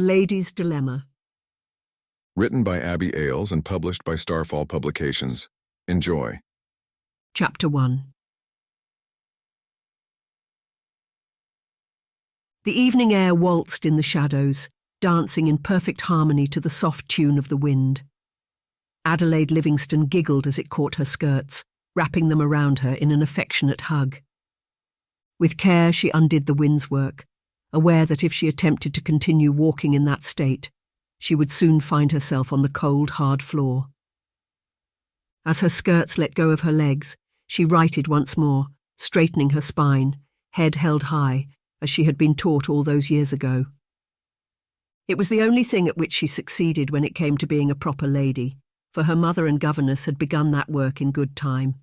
Lady's Dilemma. Written by Abby Ayles and published by Starfall Publications. Enjoy. Chapter 1. The evening air waltzed in the shadows, dancing in perfect harmony to the soft tune of the wind. Adelaide Livingstone giggled as it caught her skirts, wrapping them around her in an affectionate hug. With care she undid the wind's work, aware that if she attempted to continue walking in that state, she would soon find herself on the cold, hard floor. As her skirts let go of her legs, she righted once more, straightening her spine, head held high, as she had been taught all those years ago. It was the only thing at which she succeeded when it came to being a proper lady, for her mother and governess had begun that work in good time.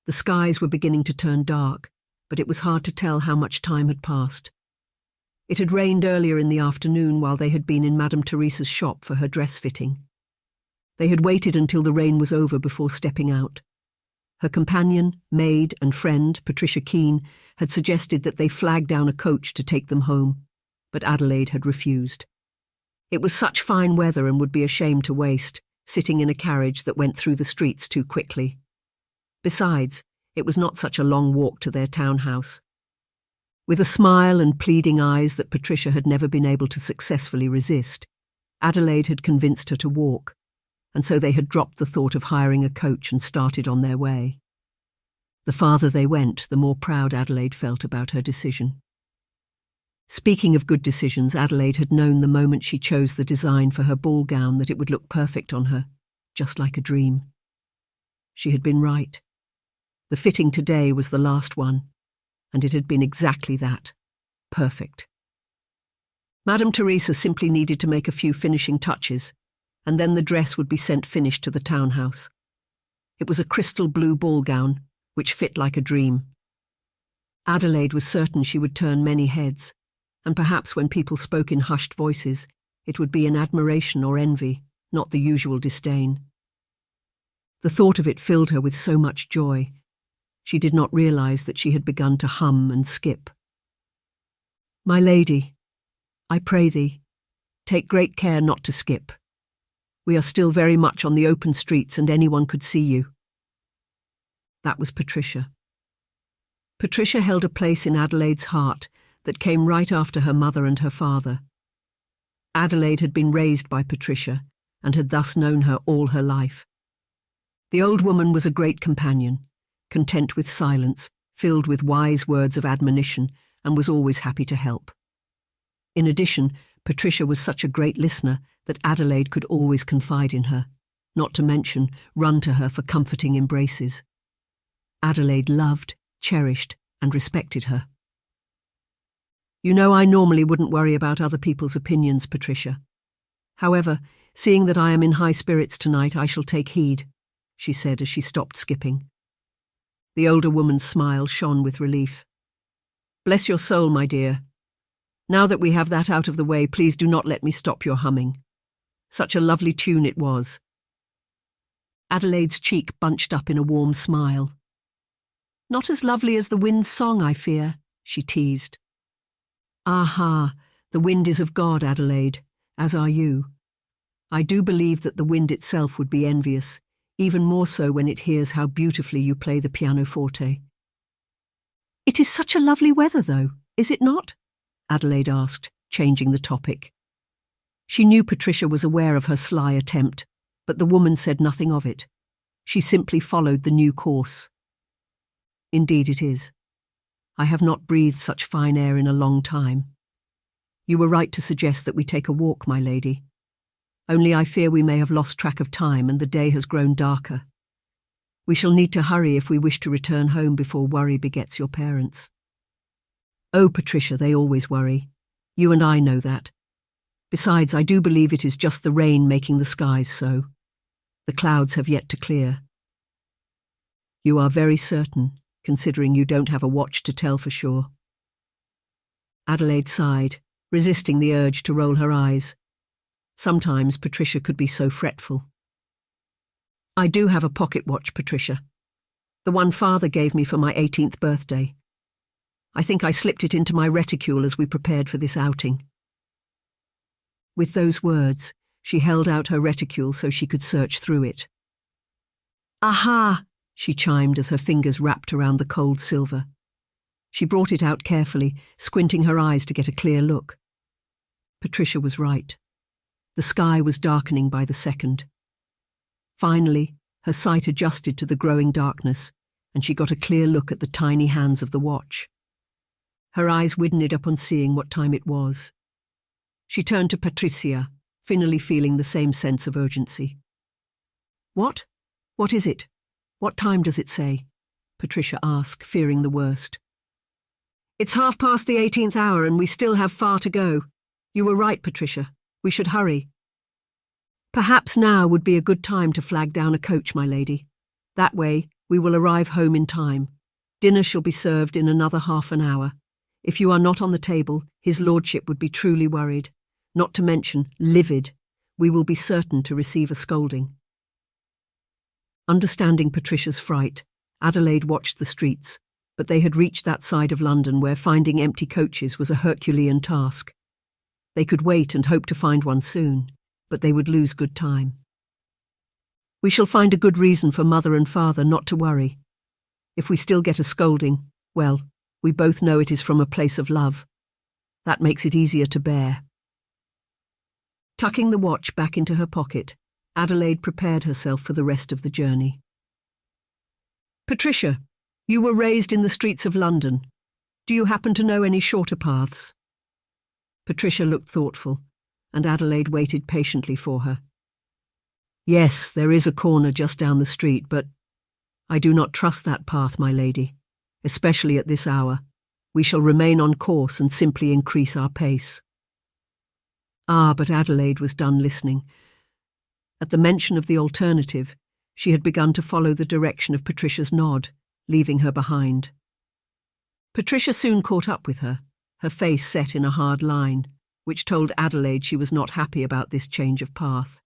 The skies were beginning to turn dark, but it was hard to tell how much time had passed. It had rained earlier in the afternoon while they had been in Madame Teresa's shop for her dress fitting. They had waited until the rain was over before stepping out. Her companion, maid and friend, Patricia Keene, had suggested that they flag down a coach to take them home, but Adelaide had refused. It was such fine weather and would be a shame to waste, sitting in a carriage that went through the streets too quickly. Besides, it was not such a long walk to their townhouse. With a smile and pleading eyes that Patricia had never been able to successfully resist, Adelaide had convinced her to walk, and so they had dropped the thought of hiring a coach and started on their way. The farther they went, the more proud Adelaide felt about her decision. Speaking of good decisions, Adelaide had known the moment she chose the design for her ball gown that it would look perfect on her, just like a dream. She had been right. The fitting today was the last one, and it had been exactly that, perfect. Madame Teresa simply needed to make a few finishing touches, and then the dress would be sent finished to the townhouse. It was a crystal blue ball gown, which fit like a dream. Adelaide was certain she would turn many heads, and perhaps when people spoke in hushed voices, it would be in admiration or envy, not the usual disdain. The thought of it filled her with so much joy. She did not realize that she had begun to hum and skip. "My lady, I pray thee, take great care not to skip. We are still very much on the open streets and anyone could see you." That was Patricia. Patricia held a place in Adelaide's heart that came right after her mother and her father. Adelaide had been raised by Patricia and had thus known her all her life. The old woman was a great companion, content with silence, filled with wise words of admonition, and was always happy to help. In addition, Patricia was such a great listener that Adelaide could always confide in her, not to mention run to her for comforting embraces. Adelaide loved, cherished, and respected her. "You know I normally wouldn't worry about other people's opinions, Patricia. However, seeing that I am in high spirits tonight, I shall take heed," she said as she stopped skipping. The older woman's smile shone with relief. "Bless your soul, my dear. Now that we have that out of the way, please do not let me stop your humming. Such a lovely tune it was." Adelaide's cheek bunched up in a warm smile. "Not as lovely as the wind's song, I fear," she teased. "Aha, the wind is of God, Adelaide, as are you. I do believe that the wind itself would be envious, even more so when it hears how beautifully you play the pianoforte." "It is such a lovely weather, though, is it not?" Adelaide asked, changing the topic. She knew Patricia was aware of her sly attempt, but the woman said nothing of it. She simply followed the new course. "Indeed it is. I have not breathed such fine air in a long time. You were right to suggest that we take a walk, my lady. Only I fear we may have lost track of time and the day has grown darker. We shall need to hurry if we wish to return home before worry begets your parents." "Oh, Patricia, they always worry. You and I know that. Besides, I do believe it is just the rain making the skies so. The clouds have yet to clear." "You are very certain, considering you don't have a watch to tell for sure." Adelaide sighed, resisting the urge to roll her eyes. Sometimes Patricia could be so fretful. "I do have a pocket watch, Patricia. The one Father gave me for my 18th birthday. I think I slipped it into my reticule as we prepared for this outing." With those words, she held out her reticule so she could search through it. "Aha!" she chimed as her fingers wrapped around the cold silver. She brought it out carefully, squinting her eyes to get a clear look. Patricia was right. The sky was darkening by the second. Finally, her sight adjusted to the growing darkness, and she got a clear look at the tiny hands of the watch. Her eyes widened up on seeing what time it was. She turned to Patricia, finally feeling the same sense of urgency. "What? What is it? What time does it say?" Patricia asked, fearing the worst. "It's 18:30 hour and we still have far to go. You were right, Patricia. We should hurry." "Perhaps now would be a good time to flag down a coach, my lady. That way we will arrive home in time. Dinner shall be served in another half an hour. If you are not on the table, his lordship would be truly worried, not to mention livid. We will be certain to receive a scolding." Understanding Patricia's fright, Adelaide watched the streets, but they had reached that side of London where finding empty coaches was a Herculean task. They could wait and hope to find one soon, but they would lose good time. "We shall find a good reason for mother and father not to worry. If we still get a scolding, well, we both know it is from a place of love. That makes it easier to bear." Tucking the watch back into her pocket, Adelaide prepared herself for the rest of the journey. "Patricia, you were raised in the streets of London. Do you happen to know any shorter paths?" Patricia looked thoughtful, and Adelaide waited patiently for her. "Yes, there is a corner just down the street, but I do not trust that path, my lady, especially at this hour. We shall remain on course and simply increase our pace." But Adelaide was done listening. At the mention of the alternative, she had begun to follow the direction of Patricia's nod, leaving her behind. Patricia soon caught up with her, her face set in a hard line, which told Adelaide she was not happy about this change of path.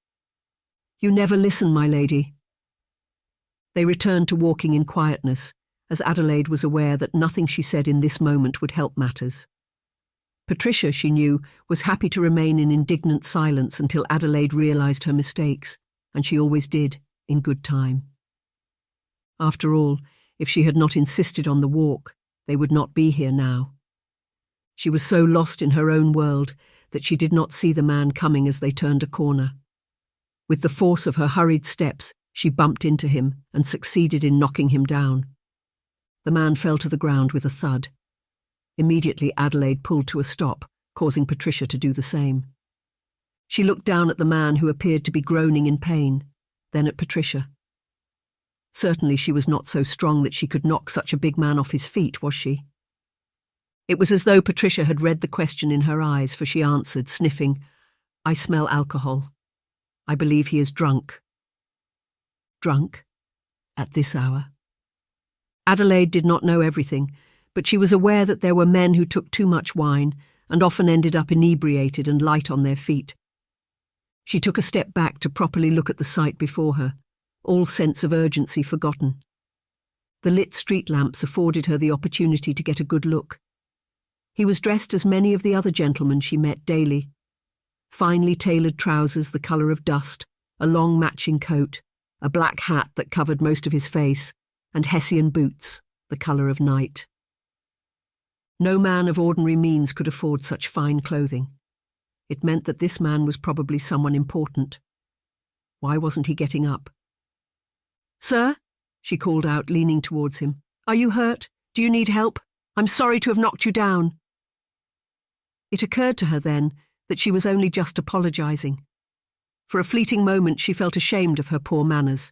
"You never listen, my lady." They returned to walking in quietness, as Adelaide was aware that nothing she said in this moment would help matters. Patricia, she knew, was happy to remain in indignant silence until Adelaide realised her mistakes, and she always did, in good time. After all, if she had not insisted on the walk, they would not be here now. She was so lost in her own world that she did not see the man coming as they turned a corner. With the force of her hurried steps, she bumped into him and succeeded in knocking him down. The man fell to the ground with a thud. Immediately Adelaide pulled to a stop, causing Patricia to do the same. She looked down at the man who appeared to be groaning in pain, then at Patricia. Certainly she was not so strong that she could knock such a big man off his feet, was she? It was as though Patricia had read the question in her eyes, for she answered, sniffing, "I smell alcohol. I believe he is drunk." Drunk? At this hour? Adelaide did not know everything, but she was aware that there were men who took too much wine and often ended up inebriated and light on their feet. She took a step back to properly look at the sight before her, all sense of urgency forgotten. The lit street lamps afforded her the opportunity to get a good look. He was dressed as many of the other gentlemen she met daily. Finely tailored trousers the colour of dust, a long matching coat, a black hat that covered most of his face, and Hessian boots, the colour of night. No man of ordinary means could afford such fine clothing. It meant that this man was probably someone important. Why wasn't he getting up? "Sir," she called out, leaning towards him, "are you hurt? Do you need help? I'm sorry to have knocked you down." It occurred to her then that she was only just apologising. For a fleeting moment she felt ashamed of her poor manners.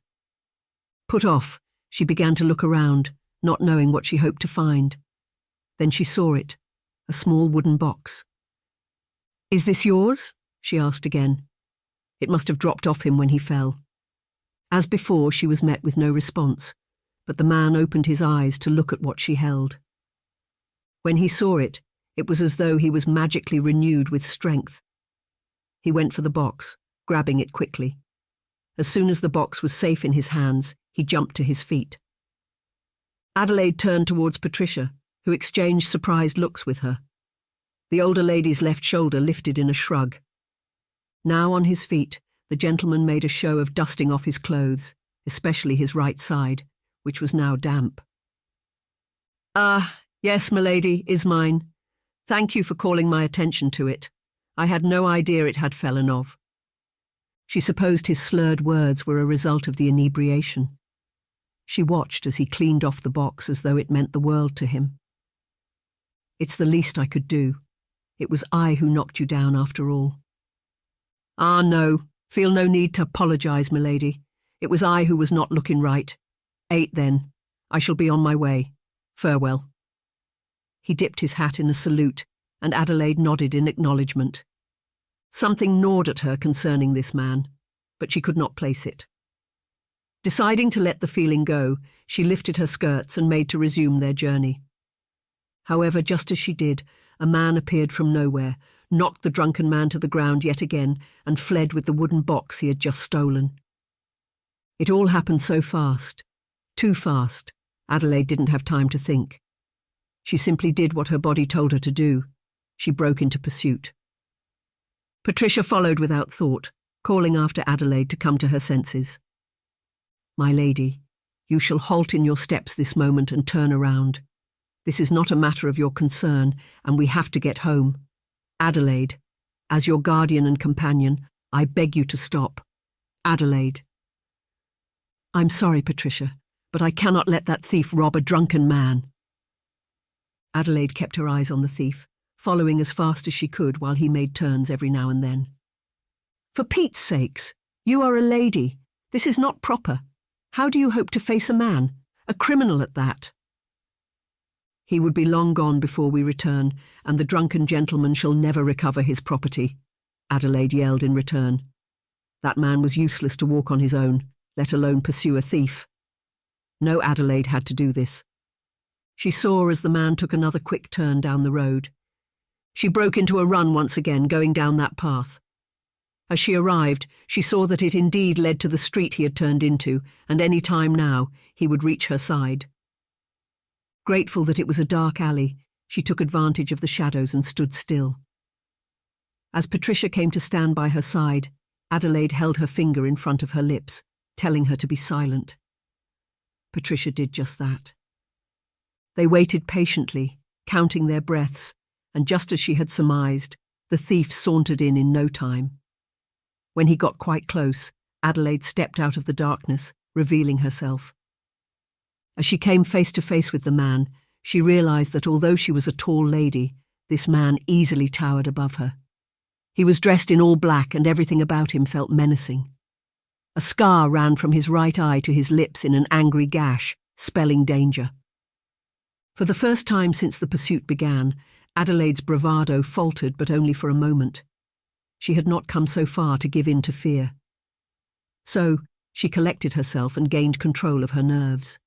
Put off, she began to look around, not knowing what she hoped to find. Then she saw it, a small wooden box. "Is this yours?" she asked again. It must have dropped off him when he fell. As before, she was met with no response, but the man opened his eyes to look at what she held. When he saw it, it was as though he was magically renewed with strength. He went for the box, grabbing it quickly. As soon as the box was safe in his hands, he jumped to his feet. Adelaide turned towards Patricia, who exchanged surprised looks with her. The older lady's left shoulder lifted in a shrug. Now on his feet, the gentleman made a show of dusting off his clothes, especially his right side, which was now damp. "Ah, yes, milady, is mine. Thank you for calling my attention to it. I had no idea it had fallen off." She supposed his slurred words were a result of the inebriation. She watched as he cleaned off the box as though it meant the world to him. "It's the least I could do. It was I who knocked you down after all." "Ah, no, feel no need to apologise, milady. It was I who was not looking right. 8 then. I shall be on my way. Farewell." He dipped his hat in a salute, and Adelaide nodded in acknowledgement. Something gnawed at her concerning this man, but she could not place it. Deciding to let the feeling go, she lifted her skirts and made to resume their journey. However, just as she did, a man appeared from nowhere, knocked the drunken man to the ground yet again, and fled with the wooden box he had just stolen. It all happened so fast. Too fast. Adelaide didn't have time to think. She simply did what her body told her to do. She broke into pursuit. Patricia followed without thought, calling after Adelaide to come to her senses. "My lady, you shall halt in your steps this moment and turn around. This is not a matter of your concern, and we have to get home. Adelaide, as your guardian and companion, I beg you to stop. Adelaide." "I'm sorry, Patricia, but I cannot let that thief rob a drunken man." Adelaide kept her eyes on the thief, following as fast as she could while he made turns every now and then. "For Pete's sakes, you are a lady. This is not proper. How do you hope to face a man, a criminal at that?" "He would be long gone before we return, and the drunken gentleman shall never recover his property," Adelaide yelled in return. That man was useless to walk on his own, let alone pursue a thief. No, Adelaide had to do this. She saw as the man took another quick turn down the road. She broke into a run once again, going down that path. As she arrived, she saw that it indeed led to the street he had turned into, and any time now he would reach her side. Grateful that it was a dark alley, she took advantage of the shadows and stood still. As Patricia came to stand by her side, Adelaide held her finger in front of her lips, telling her to be silent. Patricia did just that. They waited patiently, counting their breaths, and just as she had surmised, the thief sauntered in no time. When he got quite close, Adelaide stepped out of the darkness, revealing herself. As she came face to face with the man, she realised that although she was a tall lady, this man easily towered above her. He was dressed in all black and everything about him felt menacing. A scar ran from his right eye to his lips in an angry gash, spelling danger. For the first time since the pursuit began, Adelaide's bravado faltered, but only for a moment. She had not come so far to give in to fear. So, she collected herself and gained control of her nerves.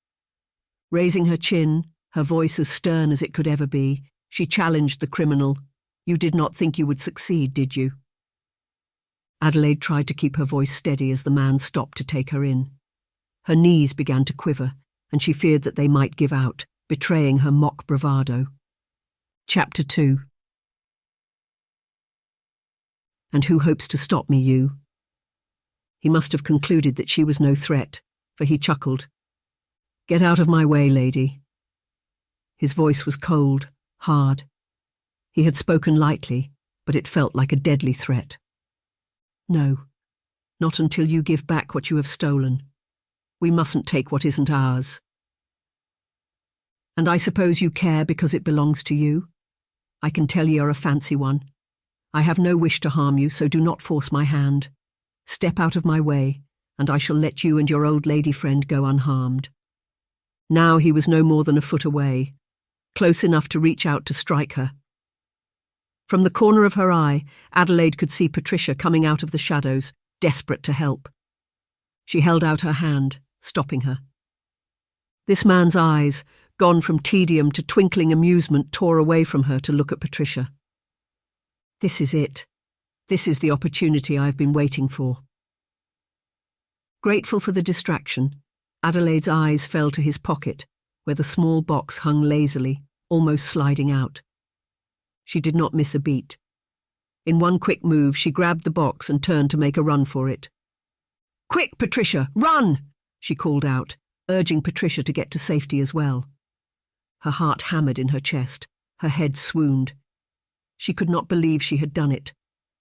Raising her chin, her voice as stern as it could ever be, she challenged the criminal. "You did not think you would succeed, did you?" Adelaide tried to keep her voice steady as the man stopped to take her in. Her knees began to quiver, and she feared that they might give out, betraying her mock bravado. Chapter 2. "And who hopes to stop me, you?" He must have concluded that she was no threat, for he chuckled. "Get out of my way, lady." His voice was cold, hard. He had spoken lightly, but it felt like a deadly threat. "No, not until you give back what you have stolen. We mustn't take what isn't ours." "And I suppose you care because it belongs to you? I can tell you're a fancy one. I have no wish to harm you, so do not force my hand. Step out of my way, and I shall let you and your old lady friend go unharmed." Now he was no more than a foot away, close enough to reach out to strike her. From the corner of her eye, Adelaide could see Patricia coming out of the shadows, desperate to help. She held out her hand, stopping her. This man's eyes, gone from tedium to twinkling amusement, tore away from her to look at Patricia. "This is it. This is the opportunity I have been waiting for." Grateful for the distraction, Adelaide's eyes fell to his pocket, where the small box hung lazily, almost sliding out. She did not miss a beat. In one quick move, she grabbed the box and turned to make a run for it. "Quick, Patricia, run!" she called out, urging Patricia to get to safety as well. Her heart hammered in her chest, her head swooned. She could not believe she had done it,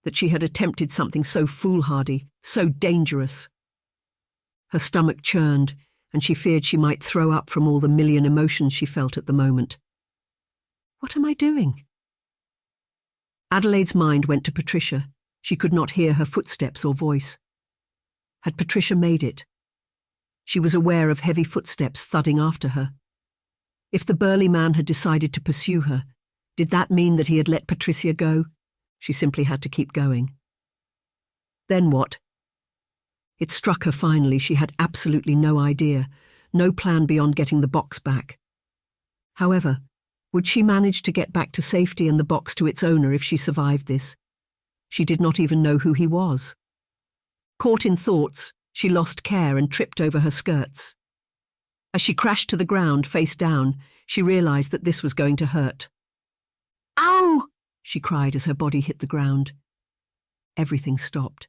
that she had attempted something so foolhardy, so dangerous. Her stomach churned, and she feared she might throw up from all the million emotions she felt at the moment. What am I doing? Adelaide's mind went to Patricia. She could not hear her footsteps or voice. Had Patricia made it? She was aware of heavy footsteps thudding after her. If the burly man had decided to pursue her, did that mean that he had let Patricia go? She simply had to keep going. Then what? It struck her finally she had absolutely no idea, no plan beyond getting the box back. However, would she manage to get back to safety and the box to its owner if she survived this? She did not even know who he was. Caught in thoughts, she lost care and tripped over her skirts. As she crashed to the ground, face down, she realized that this was going to hurt. "Ow!" she cried as her body hit the ground. Everything stopped.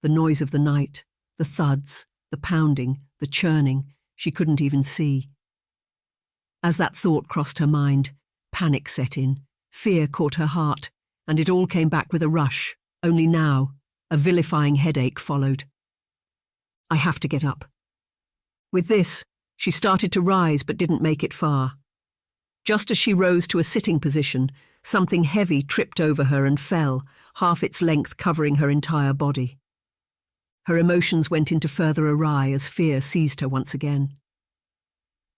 The noise of the night, the thuds, the pounding, the churning, she couldn't even see. As that thought crossed her mind, panic set in, fear caught her heart, and it all came back with a rush, only now, a vilifying headache followed. I have to get up. With this, she started to rise but didn't make it far. Just as she rose to a sitting position, something heavy tripped over her and fell, half its length covering her entire body. Her emotions went into further awry as fear seized her once again.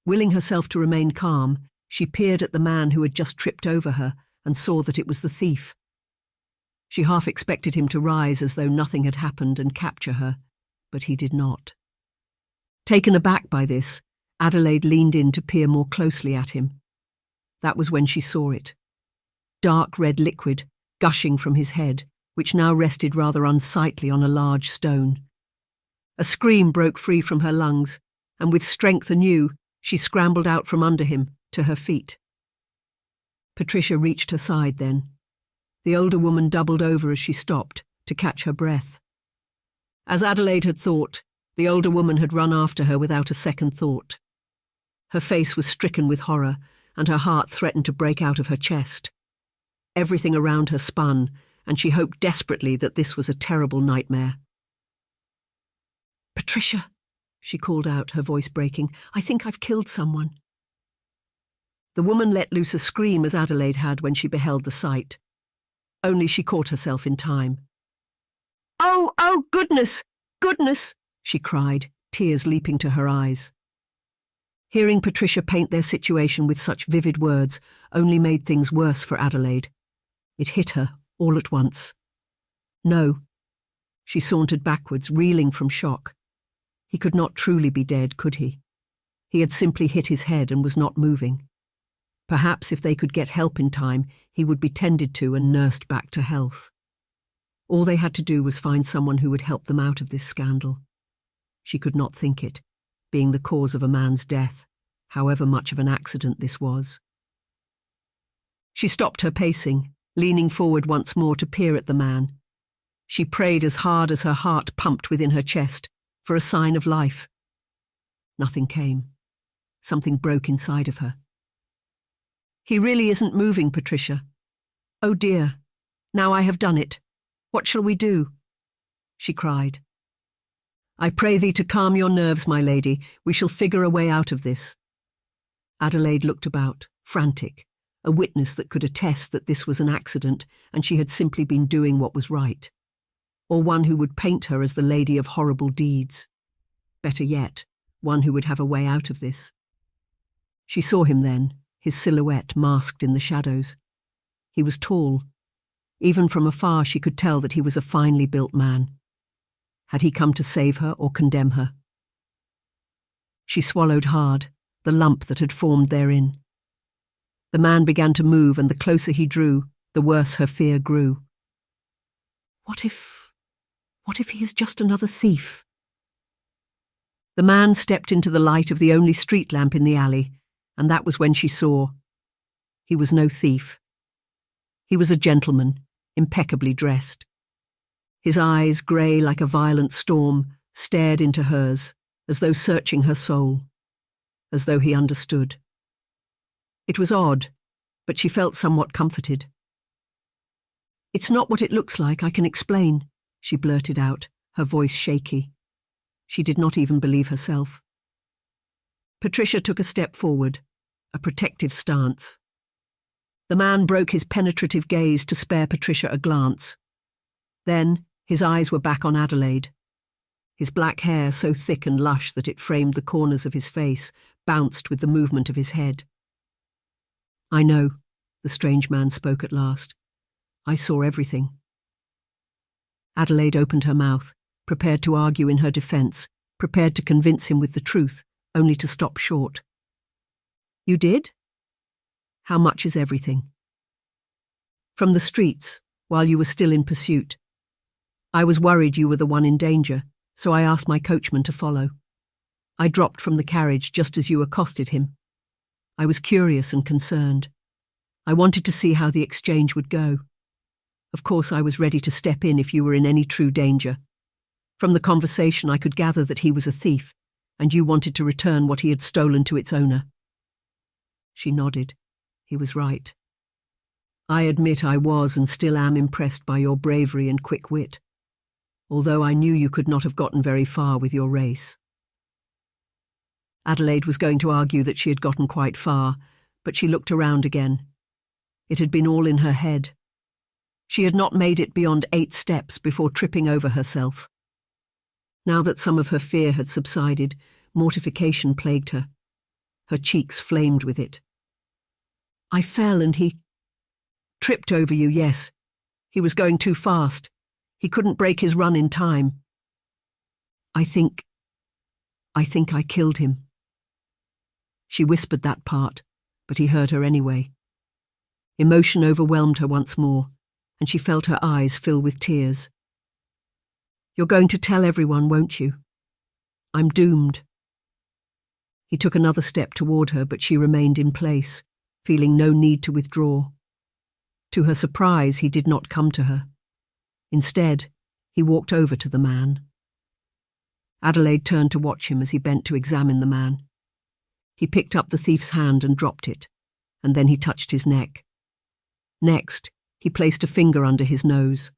Willing herself to remain calm, she peered at the man who had just tripped over her and saw that it was the thief. She half expected him to rise as though nothing had happened and capture her, but he did not. Taken aback by this, Adelaide leaned in to peer more closely at him. That was when she saw it. Dark red liquid, gushing from his head, which now rested rather unsightly on a large stone. A scream broke free from her lungs, and with strength anew, she scrambled out from under him, to her feet. Patricia reached her side then. The older woman doubled over as she stopped, to catch her breath. As Adelaide had thought, the older woman had run after her without a second thought. Her face was stricken with horror, and her heart threatened to break out of her chest. Everything around her spun, and she hoped desperately that this was a terrible nightmare. "Patricia," she called out, her voice breaking, "I think I've killed someone." The woman let loose a scream as Adelaide had when she beheld the sight. Only she caught herself in time. Oh, goodness, goodness!" she cried, tears leaping to her eyes. Hearing Patricia paint their situation with such vivid words only made things worse for Adelaide. It hit her, all at once. No. She sauntered backwards, reeling from shock. He could not truly be dead, could he? He had simply hit his head and was not moving. Perhaps if they could get help in time, he would be tended to and nursed back to health. All they had to do was find someone who would help them out of this scandal. She could not think it, being the cause of a man's death, however much of an accident this was. She stopped her pacing, leaning forward once more to peer at the man. She prayed as hard as her heart pumped within her chest, for a sign of life. Nothing came. Something broke inside of her. "He really isn't moving, Patricia. Oh dear, now I have done it. What shall we do?" she cried. "I pray thee to calm your nerves, my lady. We shall figure a way out of this." Adelaide looked about, frantic, a witness that could attest that this was an accident and she had simply been doing what was right. Or one who would paint her as the lady of horrible deeds. Better yet, one who would have a way out of this. She saw him then, his silhouette masked in the shadows. He was tall. Even from afar she could tell that he was a finely built man. Had he come to save her or condemn her? She swallowed hard, the lump that had formed therein. The man began to move, and the closer he drew, the worse her fear grew. What if he is just another thief? The man stepped into the light of the only street lamp in the alley, and that was when she saw. He was no thief. He was a gentleman, impeccably dressed. His eyes, grey like a violent storm, stared into hers, as though searching her soul, as though he understood. It was odd, but she felt somewhat comforted. "It's not what it looks like, I can explain," she blurted out, her voice shaky. She did not even believe herself. Patricia took a step forward, a protective stance. The man broke his penetrative gaze to spare Patricia a glance. Then his eyes were back on Adelaide. His black hair, so thick and lush that it framed the corners of his face, bounced with the movement of his head. "I know," the strange man spoke at last. "I saw everything." Adelaide opened her mouth, prepared to argue in her defence, prepared to convince him with the truth, only to stop short. "You did? How much is everything?" "From the streets, while you were still in pursuit. I was worried you were the one in danger, so I asked my coachman to follow. I dropped from the carriage just as you accosted him. I was curious and concerned. I wanted to see how the exchange would go. Of course, I was ready to step in if you were in any true danger. From the conversation, I could gather that he was a thief, and you wanted to return what he had stolen to its owner." She nodded. He was right. "I admit I was and still am impressed by your bravery and quick wit, although I knew you could not have gotten very far with your race." Adelaide was going to argue that she had gotten quite far, but she looked around again. It had been all in her head. She had not made it beyond 8 steps before tripping over herself. Now that some of her fear had subsided, mortification plagued her. Her cheeks flamed with it. "I fell and he tripped over you, yes. He was going too fast. He couldn't break his run in time. I think I killed him." She whispered that part, but he heard her anyway. Emotion overwhelmed her once more, and she felt her eyes fill with tears. "You're going to tell everyone, won't you? I'm doomed." He took another step toward her, but she remained in place, feeling no need to withdraw. To her surprise, he did not come to her. Instead, he walked over to the man. Adelaide turned to watch him as he bent to examine the man. He picked up the thief's hand and dropped it, and then he touched his neck. Next, he placed a finger under his nose.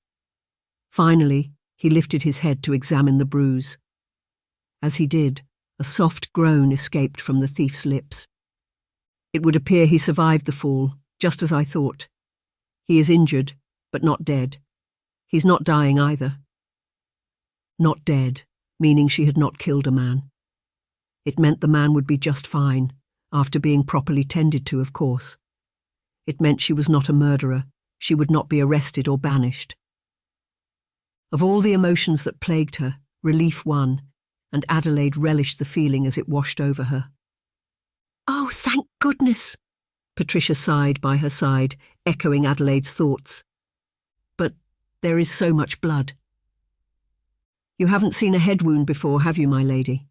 Finally, he lifted his head to examine the bruise. As he did, a soft groan escaped from the thief's lips. "It would appear he survived the fall, just as I thought. He is injured, but not dead. He's not dying either." Not dead, meaning she had not killed a man. It meant the man would be just fine, after being properly tended to, of course. It meant she was not a murderer. She would not be arrested or banished. Of all the emotions that plagued her, relief won, and Adelaide relished the feeling as it washed over her. "Oh, thank goodness!" Patricia sighed by her side, echoing Adelaide's thoughts. "But there is so much blood." "You haven't seen a head wound before, have you, my lady?"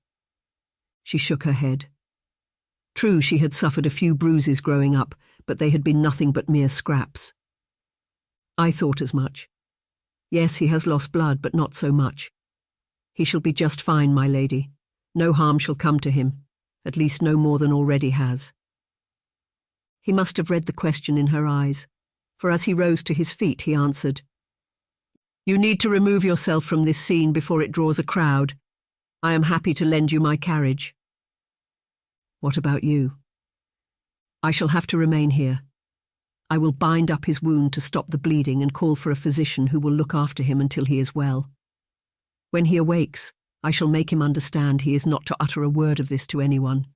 She shook her head. True, she had suffered a few bruises growing up, but they had been nothing but mere scraps. "I thought as much. Yes, he has lost blood, but not so much. He shall be just fine, my lady. No harm shall come to him, at least no more than already has." He must have read the question in her eyes, for as he rose to his feet he answered, "You need to remove yourself from this scene before it draws a crowd. I am happy to lend you my carriage." "What about you?" "I shall have to remain here. I will bind up his wound to stop the bleeding and call for a physician who will look after him until he is well. When he awakes, I shall make him understand he is not to utter a word of this to anyone.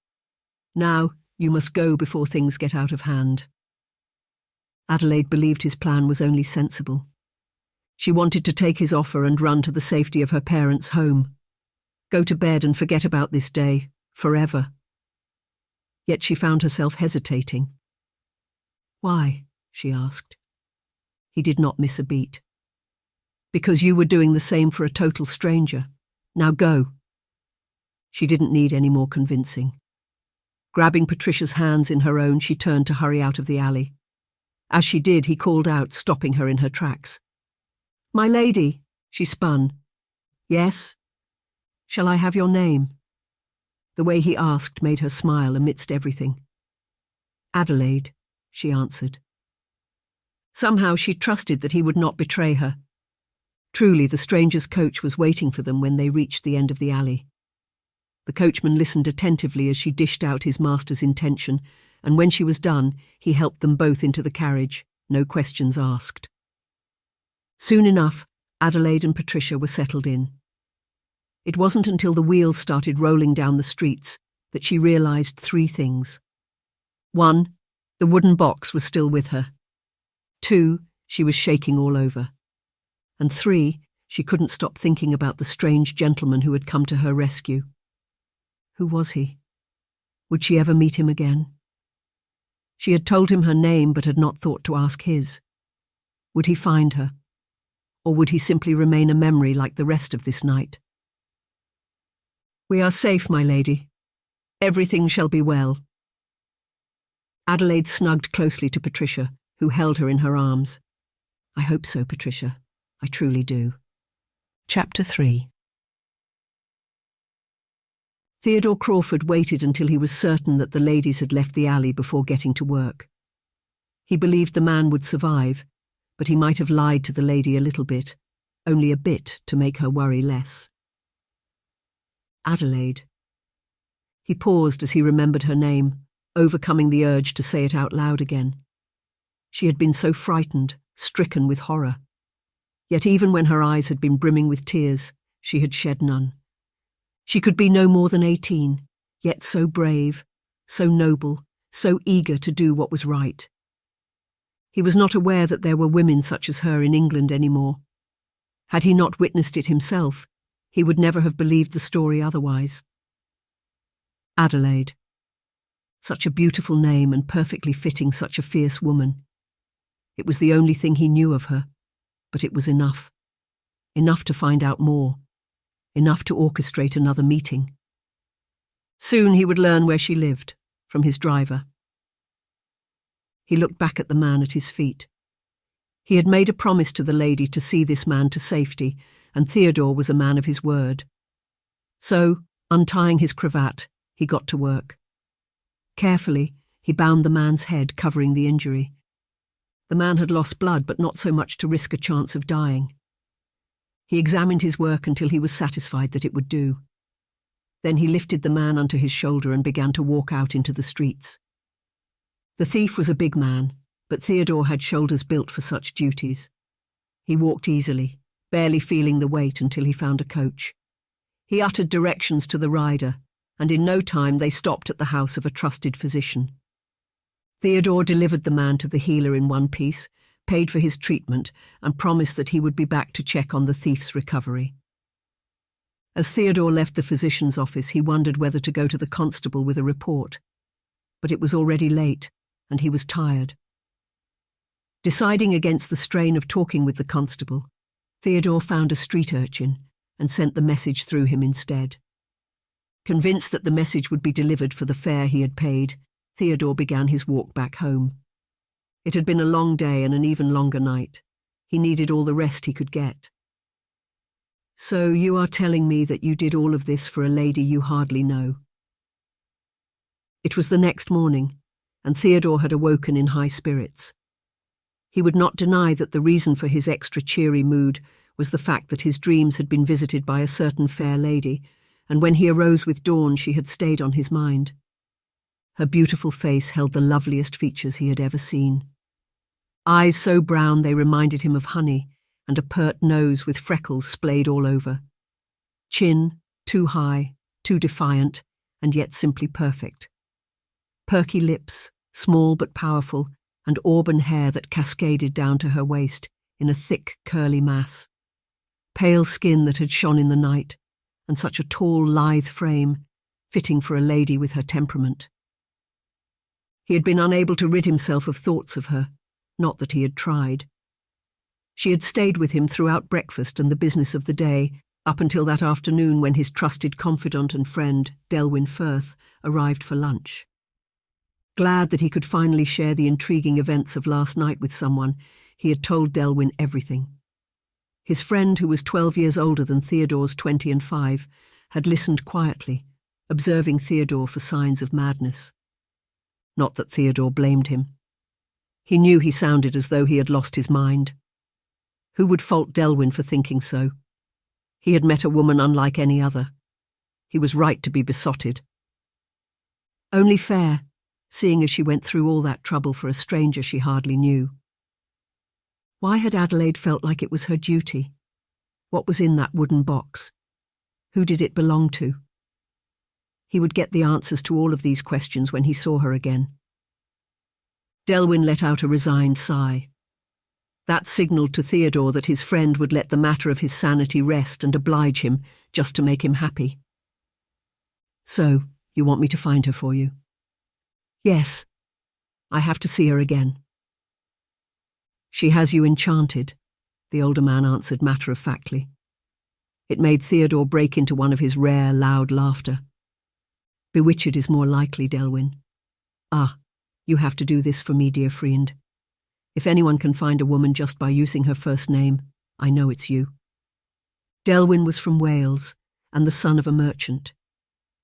Now, you must go before things get out of hand." Adelaide believed his plan was only sensible. She wanted to take his offer and run to the safety of her parents' home. Go to bed and forget about this day, forever. Yet she found herself hesitating. "Why?" she asked. He did not miss a beat. "Because you were doing the same for a total stranger. Now go." She didn't need any more convincing. Grabbing Patricia's hands in her own, she turned to hurry out of the alley. As she did, he called out, stopping her in her tracks. "My lady," she spun. "Yes? Shall I have your name?" The way he asked made her smile amidst everything. "Adelaide," she answered. Somehow she trusted that he would not betray her. Truly, the stranger's coach was waiting for them when they reached the end of the alley. The coachman listened attentively as she dished out his master's intention, and when she was done, he helped them both into the carriage, no questions asked. Soon enough, Adelaide and Patricia were settled in. It wasn't until the wheels started rolling down the streets that she realised 3 things. 1, the wooden box was still with her. 2, she was shaking all over. And 3, she couldn't stop thinking about the strange gentleman who had come to her rescue. Who was he? Would she ever meet him again? She had told him her name but had not thought to ask his. Would he find her? Or would he simply remain a memory like the rest of this night? "We are safe, my lady. Everything shall be well." Adelaide snugged closely to Patricia, who held her in her arms. "I hope so, Patricia. I truly do." Chapter 3. Theodore Crawford waited until he was certain that the ladies had left the alley before getting to work. He believed the man would survive, but he might have lied to the lady a little bit, only a bit to make her worry less. Adelaide. He paused as he remembered her name, overcoming the urge to say it out loud again. She had been so frightened, stricken with horror. Yet even when her eyes had been brimming with tears, she had shed none. She could be no more than 18, yet so brave, so noble, so eager to do what was right. He was not aware that there were women such as her in England anymore. Had he not witnessed it himself, he would never have believed the story otherwise. Adelaide. Such a beautiful name and perfectly fitting such a fierce woman. It was the only thing he knew of her, but it was enough. Enough to find out more. Enough to orchestrate another meeting. Soon he would learn where she lived, from his driver. He looked back at the man at his feet. He had made a promise to the lady to see this man to safety, and Theodore was a man of his word. So, untying his cravat, he got to work. Carefully, he bound the man's head, covering the injury. The man had lost blood, but not so much to risk a chance of dying. He examined his work until he was satisfied that it would do. Then he lifted the man onto his shoulder and began to walk out into the streets. The thief was a big man, but Theodore had shoulders built for such duties. He walked easily, barely feeling the weight until he found a coach. He uttered directions to the rider, and in no time they stopped at the house of a trusted physician. Theodore delivered the man to the healer in one piece, paid for his treatment, and promised that he would be back to check on the thief's recovery. As Theodore left the physician's office, he wondered whether to go to the constable with a report. But it was already late, and he was tired. Deciding against the strain of talking with the constable, Theodore found a street urchin and sent the message through him instead. Convinced that the message would be delivered for the fare he had paid, Theodore began his walk back home. It had been a long day and an even longer night. He needed all the rest he could get. "So you are telling me that you did all of this for a lady you hardly know." It was the next morning, and Theodore had awoken in high spirits. He would not deny that the reason for his extra cheery mood was the fact that his dreams had been visited by a certain fair lady, and when he arose with dawn she had stayed on his mind. Her beautiful face held the loveliest features he had ever seen. Eyes so brown they reminded him of honey, and a pert nose with freckles splayed all over. Chin, too high, too defiant, and yet simply perfect. Perky lips, small but powerful, and auburn hair that cascaded down to her waist in a thick, curly mass. Pale skin that had shone in the night, and such a tall, lithe frame, fitting for a lady with her temperament. He had been unable to rid himself of thoughts of her, not that he had tried. She had stayed with him throughout breakfast and the business of the day, up until that afternoon when his trusted confidant and friend, Delwyn Firth, arrived for lunch. Glad that he could finally share the intriguing events of last night with someone, he had told Delwyn everything. His friend, who was 12 years older than Theodore's 25, had listened quietly, observing Theodore for signs of madness. Not that Theodore blamed him. He knew he sounded as though he had lost his mind. Who would fault Delwyn for thinking so? He had met a woman unlike any other. He was right to be besotted. Only fair, seeing as she went through all that trouble for a stranger she hardly knew. Why had Adelaide felt like it was her duty? What was in that wooden box? Who did it belong to? He would get the answers to all of these questions when he saw her again. Delwyn let out a resigned sigh. That signalled to Theodore that his friend would let the matter of his sanity rest and oblige him just to make him happy. "So, you want me to find her for you?" "Yes. I have to see her again." "She has you enchanted," the older man answered matter-of-factly. It made Theodore break into one of his rare, loud laughter. "Bewitched is more likely, Delwyn. Ah, you have to do this for me, dear friend. If anyone can find a woman just by using her first name, I know it's you." Delwyn was from Wales, and the son of a merchant.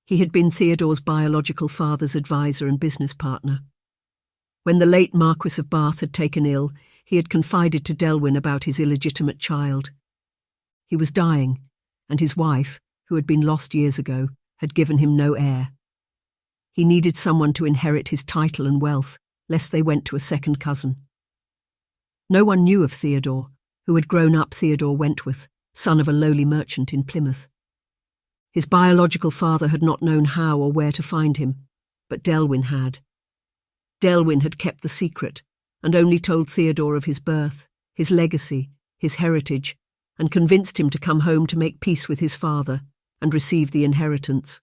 He had been Theodore's biological father's advisor and business partner. When the late Marquess of Bath had taken ill, he had confided to Delwyn about his illegitimate child. He was dying, and his wife, who had been lost years ago, had given him no heir. He needed someone to inherit his title and wealth, lest they went to a second cousin. No one knew of Theodore, who had grown up Theodore Wentworth, son of a lowly merchant in Plymouth. His biological father had not known how or where to find him, but Delwyn had. Delwyn had kept the secret, and only told Theodore of his birth, his legacy, his heritage, and convinced him to come home to make peace with his father and receive the inheritance.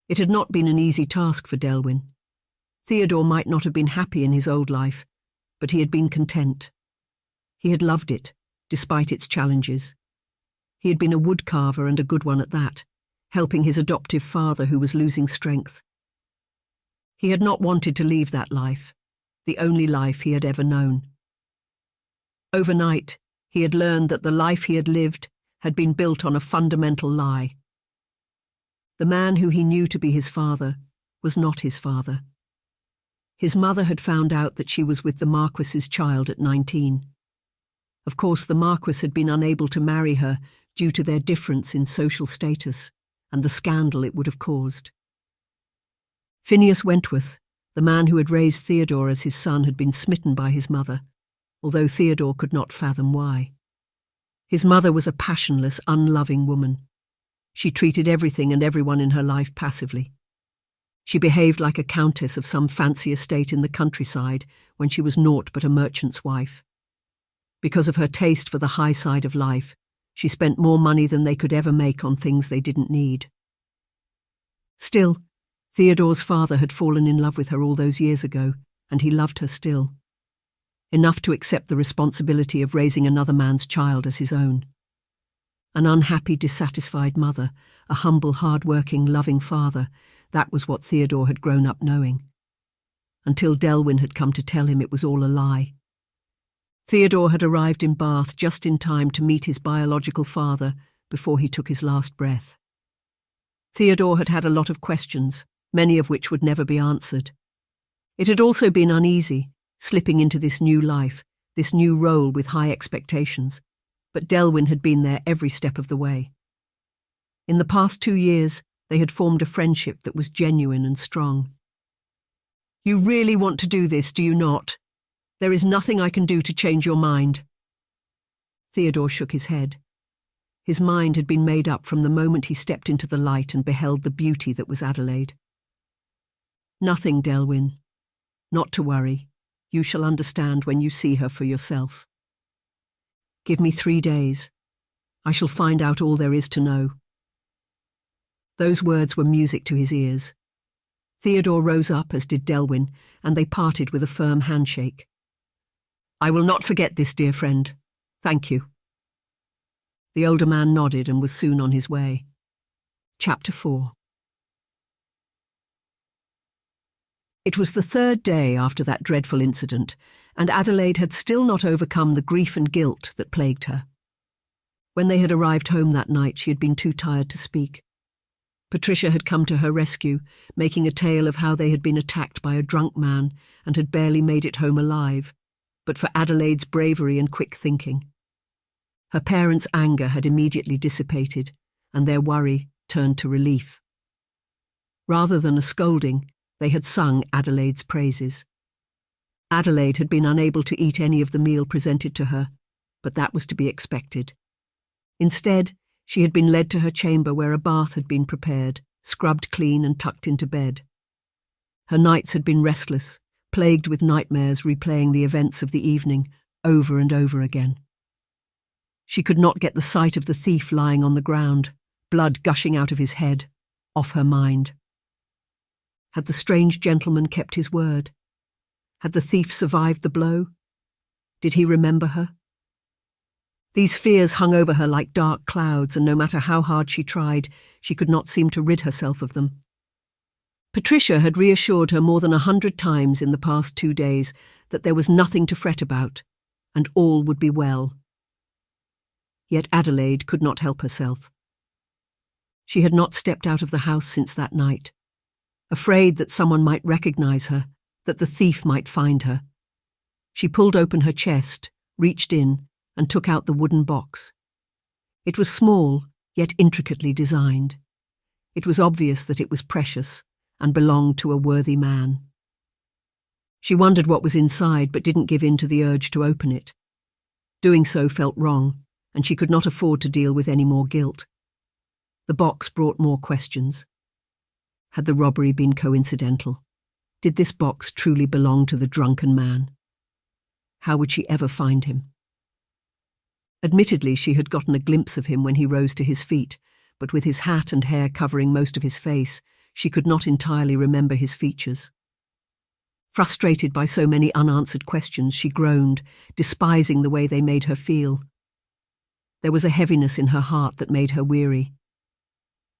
It had not been an easy task for Delwyn. Theodore might not have been happy in his old life, but he had been content. He had loved it, despite its challenges. He had been a woodcarver, and a good one at that, helping his adoptive father who was losing strength. He had not wanted to leave that life, the only life he had ever known. Overnight, he had learned that the life he had lived had been built on a fundamental lie. The man who he knew to be his father was not his father. His mother had found out that she was with the Marquess's child at 19. Of course, the Marquess had been unable to marry her due to their difference in social status and the scandal it would have caused. Phineas Wentworth, the man who had raised Theodore as his son, had been smitten by his mother, although Theodore could not fathom why. His mother was a passionless, unloving woman. She treated everything and everyone in her life passively. She behaved like a countess of some fancy estate in the countryside when she was naught but a merchant's wife. Because of her taste for the high side of life, she spent more money than they could ever make on things they didn't need. Still, Theodore's father had fallen in love with her all those years ago, and he loved her still. Enough to accept the responsibility of raising another man's child as his own. An unhappy, dissatisfied mother, a humble, hard-working, loving father, that was what Theodore had grown up knowing. Until Delwyn had come to tell him it was all a lie. Theodore had arrived in Bath just in time to meet his biological father before he took his last breath. Theodore had had a lot of questions, many of which would never be answered. It had also been uneasy, slipping into this new life, this new role with high expectations, but Delwyn had been there every step of the way. In the past 2 years, they had formed a friendship that was genuine and strong. "You really want to do this, do you not? There is nothing I can do to change your mind." Theodore shook his head. His mind had been made up from the moment he stepped into the light and beheld the beauty that was Adelaide. "Nothing, Delwyn. Not to worry. You shall understand when you see her for yourself. Give me 3 days. I shall find out all there is to know." Those words were music to his ears. Theodore rose up, as did Delwyn, and they parted with a firm handshake. "I will not forget this, dear friend. Thank you." The older man nodded and was soon on his way. Chapter 4. It was the third day after that dreadful incident, and Adelaide had still not overcome the grief and guilt that plagued her. When they had arrived home that night, she had been too tired to speak. Patricia had come to her rescue, making a tale of how they had been attacked by a drunk man and had barely made it home alive, but for Adelaide's bravery and quick thinking. Her parents' anger had immediately dissipated, and their worry turned to relief. Rather than a scolding, they had sung Adelaide's praises. Adelaide had been unable to eat any of the meal presented to her, but that was to be expected. Instead, she had been led to her chamber where a bath had been prepared, scrubbed clean and tucked into bed. Her nights had been restless, plagued with nightmares replaying the events of the evening over and over again. She could not get the sight of the thief lying on the ground, blood gushing out of his head, off her mind. Had the strange gentleman kept his word? Had the thief survived the blow? Did he remember her? These fears hung over her like dark clouds, and no matter how hard she tried, she could not seem to rid herself of them. Patricia had reassured her more than 100 times in the past 2 days that there was nothing to fret about, and all would be well. Yet Adelaide could not help herself. She had not stepped out of the house since that night, afraid that someone might recognize her, that the thief might find her. She pulled open her chest, reached in, and took out the wooden box. It was small, yet intricately designed. It was obvious that it was precious and belonged to a worthy man. She wondered what was inside, but didn't give in to the urge to open it. Doing so felt wrong, and she could not afford to deal with any more guilt. The box brought more questions. Had the robbery been coincidental? Did this box truly belong to the drunken man? How would she ever find him? Admittedly, she had gotten a glimpse of him when he rose to his feet, but with his hat and hair covering most of his face, she could not entirely remember his features. Frustrated by so many unanswered questions, she groaned, despising the way they made her feel. There was a heaviness in her heart that made her weary.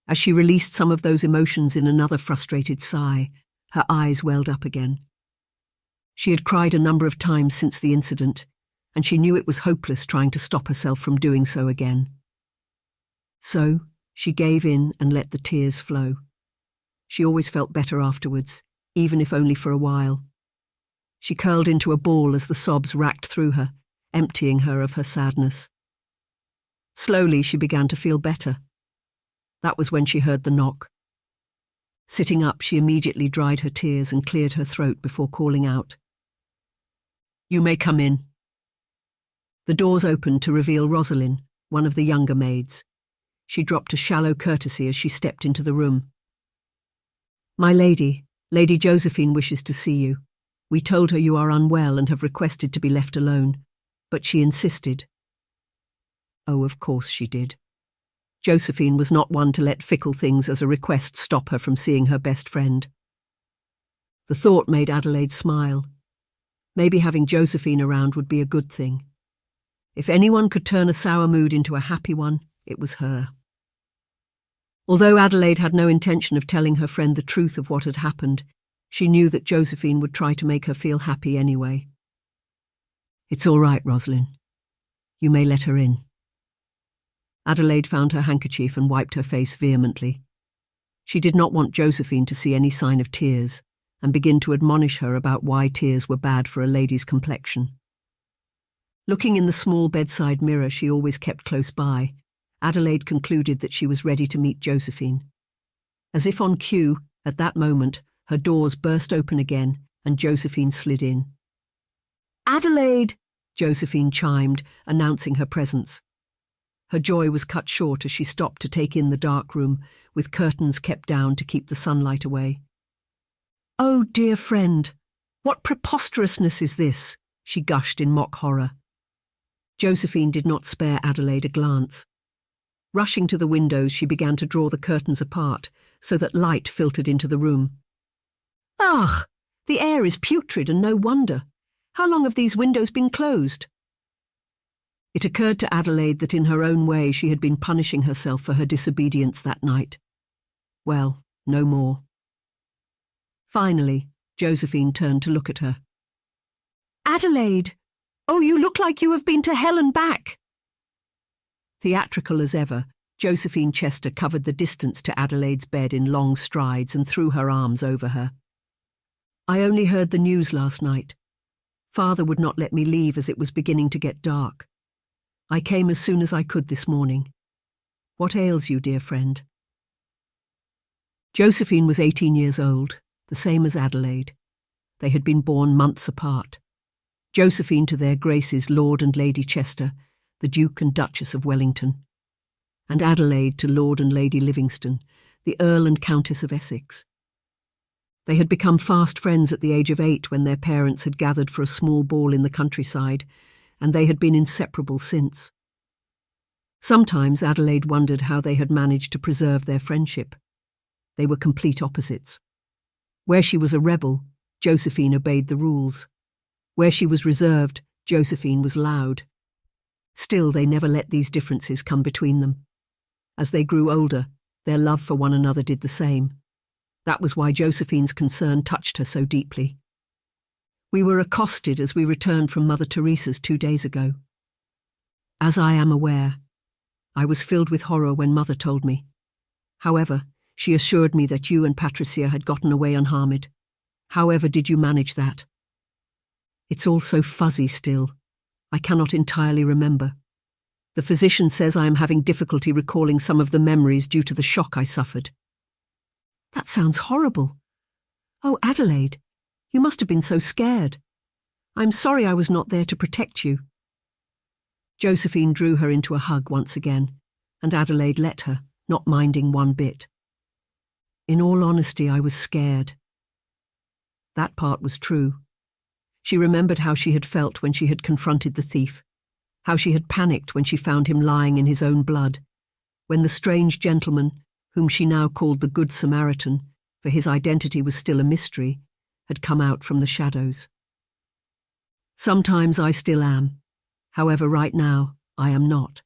As she released some of those emotions in another frustrated sigh, her eyes welled up again. She had cried a number of times since the incident, and she knew it was hopeless trying to stop herself from doing so again. So, she gave in and let the tears flow. She always felt better afterwards, even if only for a while. She curled into a ball as the sobs racked through her, emptying her of her sadness. Slowly, she began to feel better. That was when she heard the knock. Sitting up, she immediately dried her tears and cleared her throat before calling out, "You may come in." The doors opened to reveal Rosalind, one of the younger maids. She dropped a shallow courtesy as she stepped into the room. "My lady, Lady Josephine wishes to see you. We told her you are unwell and have requested to be left alone, but she insisted." Oh, of course she did. Josephine was not one to let fickle things as a request stop her from seeing her best friend. The thought made Adelaide smile. Maybe having Josephine around would be a good thing. If anyone could turn a sour mood into a happy one, it was her. Although Adelaide had no intention of telling her friend the truth of what had happened, she knew that Josephine would try to make her feel happy anyway. "It's all right, Rosalind. You may let her in." Adelaide found her handkerchief and wiped her face vehemently. She did not want Josephine to see any sign of tears and begin to admonish her about why tears were bad for a lady's complexion. Looking in the small bedside mirror she always kept close by, Adelaide concluded that she was ready to meet Josephine. As if on cue, at that moment, her doors burst open again and Josephine slid in. "Adelaide!" Josephine chimed, announcing her presence. Her joy was cut short as she stopped to take in the dark room, with curtains kept down to keep the sunlight away. "Oh, dear friend, what preposterousness is this?" she gushed in mock horror. Josephine did not spare Adelaide a glance. Rushing to the windows, she began to draw the curtains apart so that light filtered into the room. "Ugh! The air is putrid, and no wonder. How long have these windows been closed?" It occurred to Adelaide that in her own way she had been punishing herself for her disobedience that night. Well, no more. Finally, Josephine turned to look at her. "Adelaide! Oh, you look like you have been to hell and back!" Theatrical as ever, Josephine Chester covered the distance to Adelaide's bed in long strides and threw her arms over her. "I only heard the news last night. Father would not let me leave as it was beginning to get dark. I came as soon as I could this morning. What ails you, dear friend?" Josephine was 18 years old, the same as Adelaide. They had been born months apart. Josephine to their Graces Lord and Lady Chester, the Duke and Duchess of Wellington, and Adelaide to Lord and Lady Livingstone, the Earl and Countess of Essex. They had become fast friends at the age of 8 when their parents had gathered for a small ball in the countryside, and they had been inseparable since. Sometimes Adelaide wondered how they had managed to preserve their friendship. They were complete opposites. Where she was a rebel, Josephine obeyed the rules. Where she was reserved, Josephine was loud. Still, they never let these differences come between them. As they grew older, their love for one another did the same. That was why Josephine's concern touched her so deeply. "We were accosted as we returned from Mother Teresa's 2 days ago. As I am aware, I was filled with horror when Mother told me. However, she assured me that you and Patricia had gotten away unharmed. However did you manage that? It's all so fuzzy still. I cannot entirely remember. The physician says I am having difficulty recalling some of the memories due to the shock I suffered." "That sounds horrible. Oh, Adelaide, you must have been so scared. I'm sorry I was not there to protect you." Josephine drew her into a hug once again, and Adelaide let her, not minding one bit. "In all honesty, I was scared." That part was true. She remembered how she had felt when she had confronted the thief, how she had panicked when she found him lying in his own blood, when the strange gentleman, whom she now called the Good Samaritan, for his identity was still a mystery, had come out from the shadows. "Sometimes I still am. However, right now, I am not.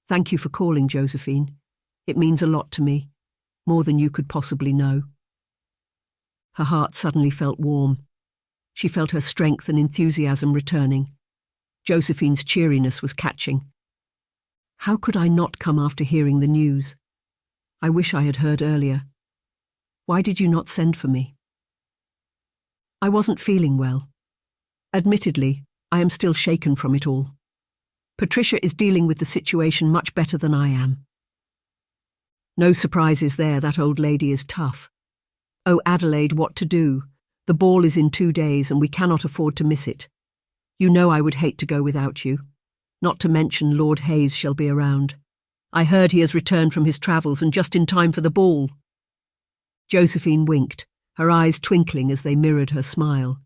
Thank you for calling, Josephine. It means a lot to me, more than you could possibly know." Her heart suddenly felt warm. She felt her strength and enthusiasm returning. Josephine's cheeriness was catching. "How could I not come after hearing the news? I wish I had heard earlier. Why did you not send for me?" "I wasn't feeling well. Admittedly, I am still shaken from it all. Patricia is dealing with the situation much better than I am." "No surprises there, that old lady is tough. Oh, Adelaide, what to do? The ball is in 2 days and we cannot afford to miss it. You know I would hate to go without you. Not to mention Lord Hayes shall be around. I heard he has returned from his travels and just in time for the ball." Josephine winked, her eyes twinkling as they mirrored her smile.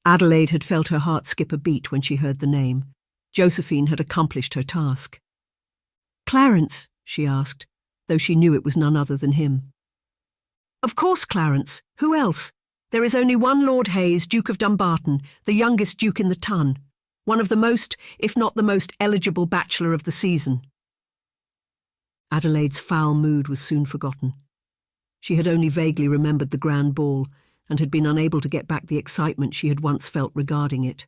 Adelaide had felt her heart skip a beat when she heard the name. Josephine had accomplished her task. "Clarence?" she asked, though she knew it was none other than him. "Of course, Clarence. Who else? There is only one Lord Hayes, Duke of Dumbarton, the youngest duke in the ton, one of the most, if not the most eligible bachelor of the season." Adelaide's foul mood was soon forgotten. She had only vaguely remembered the grand ball and had been unable to get back the excitement she had once felt regarding it.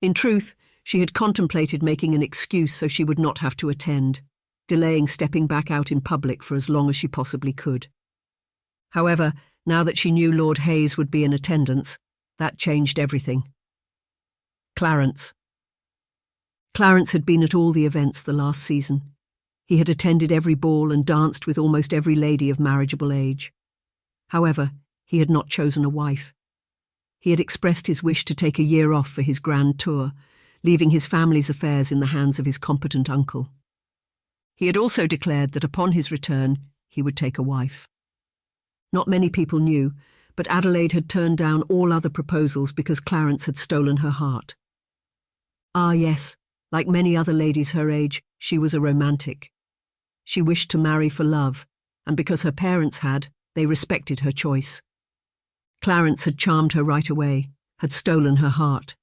In truth, she had contemplated making an excuse so she would not have to attend, delaying stepping back out in public for as long as she possibly could. However, now that she knew Lord Hayes would be in attendance, that changed everything. Clarence. Clarence had been at all the events the last season. He had attended every ball and danced with almost every lady of marriageable age. However, he had not chosen a wife. He had expressed his wish to take a year off for his grand tour, leaving his family's affairs in the hands of his competent uncle. He had also declared that upon his return he would take a wife. Not many people knew, but Adelaide had turned down all other proposals because Clarence had stolen her heart. Ah, yes, like many other ladies her age, she was a romantic. She wished to marry for love, and because her parents had, they respected her choice. Clarence had charmed her right away, had stolen her heart.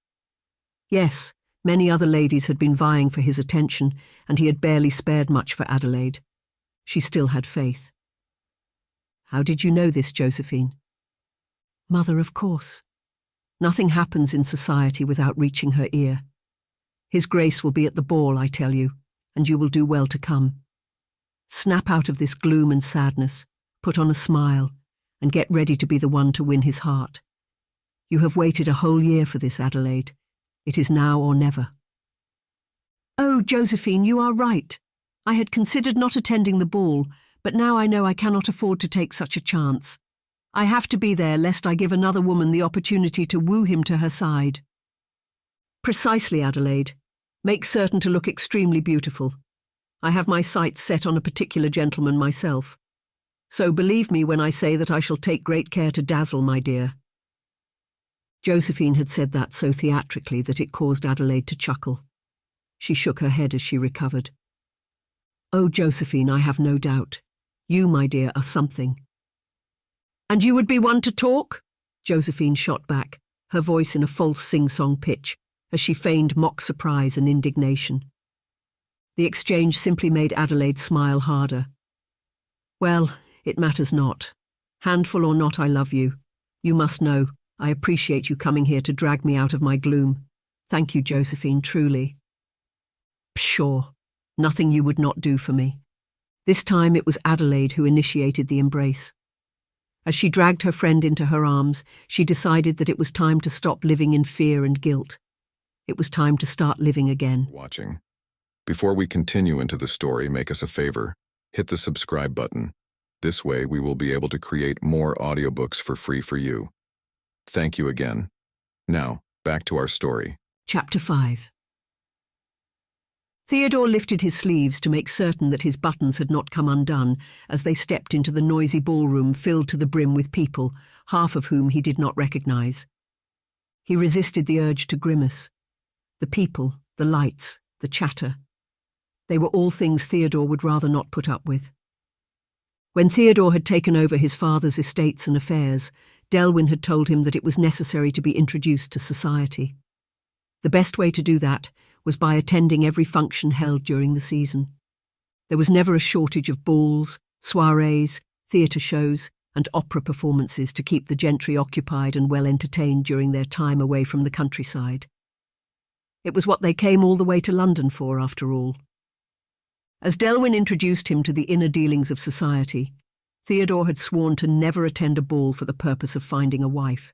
Yes, many other ladies had been vying for his attention, and he had barely spared much for Adelaide. She still had faith. "How did you know this, Josephine?" Mother, of course. Nothing happens in society without reaching her ear. His Grace will be at the ball, I tell you, and you will do well to come. Snap out of this gloom and sadness, put on a smile, and get ready to be the one to win his heart. You have waited a whole year for this, Adelaide. It is now or never. Oh, Josephine, you are right. I had considered not attending the ball, but now I know I cannot afford to take such a chance. I have to be there lest I give another woman the opportunity to woo him to her side. Precisely, Adelaide. Make certain to look extremely beautiful. I have my sights set on a particular gentleman myself. So believe me when I say that I shall take great care to dazzle, my dear. Josephine had said that so theatrically that it caused Adelaide to chuckle. She shook her head as she recovered. Oh, Josephine, I have no doubt. You, my dear, are something. And you would be one to talk? Josephine shot back, her voice in a false sing-song pitch, as she feigned mock surprise and indignation. The exchange simply made Adelaide smile harder. Well, it matters not. Handful or not, I love you. You must know, I appreciate you coming here to drag me out of my gloom. Thank you, Josephine, truly. Pshaw, nothing you would not do for me. This time it was Adelaide who initiated the embrace. As she dragged her friend into her arms, she decided that it was time to stop living in fear and guilt. It was time to start living again. Watching. Before we continue into the story, make us a favor. Hit the subscribe button. This way we will be able to create more audiobooks for free for you. Thank you again. Now, back to our story. Chapter 5. Theodore lifted his sleeves to make certain that his buttons had not come undone as they stepped into the noisy ballroom filled to the brim with people, half of whom he did not recognize. He resisted the urge to grimace. The people, the lights, the chatter. They were all things Theodore would rather not put up with. When Theodore had taken over his father's estates and affairs, Delwyn had told him that it was necessary to be introduced to society. The best way to do that was by attending every function held during the season. There was never a shortage of balls, soirees, theatre shows, and opera performances to keep the gentry occupied and well entertained during their time away from the countryside. It was what they came all the way to London for, after all. As Delwyn introduced him to the inner dealings of society, Theodore had sworn to never attend a ball for the purpose of finding a wife.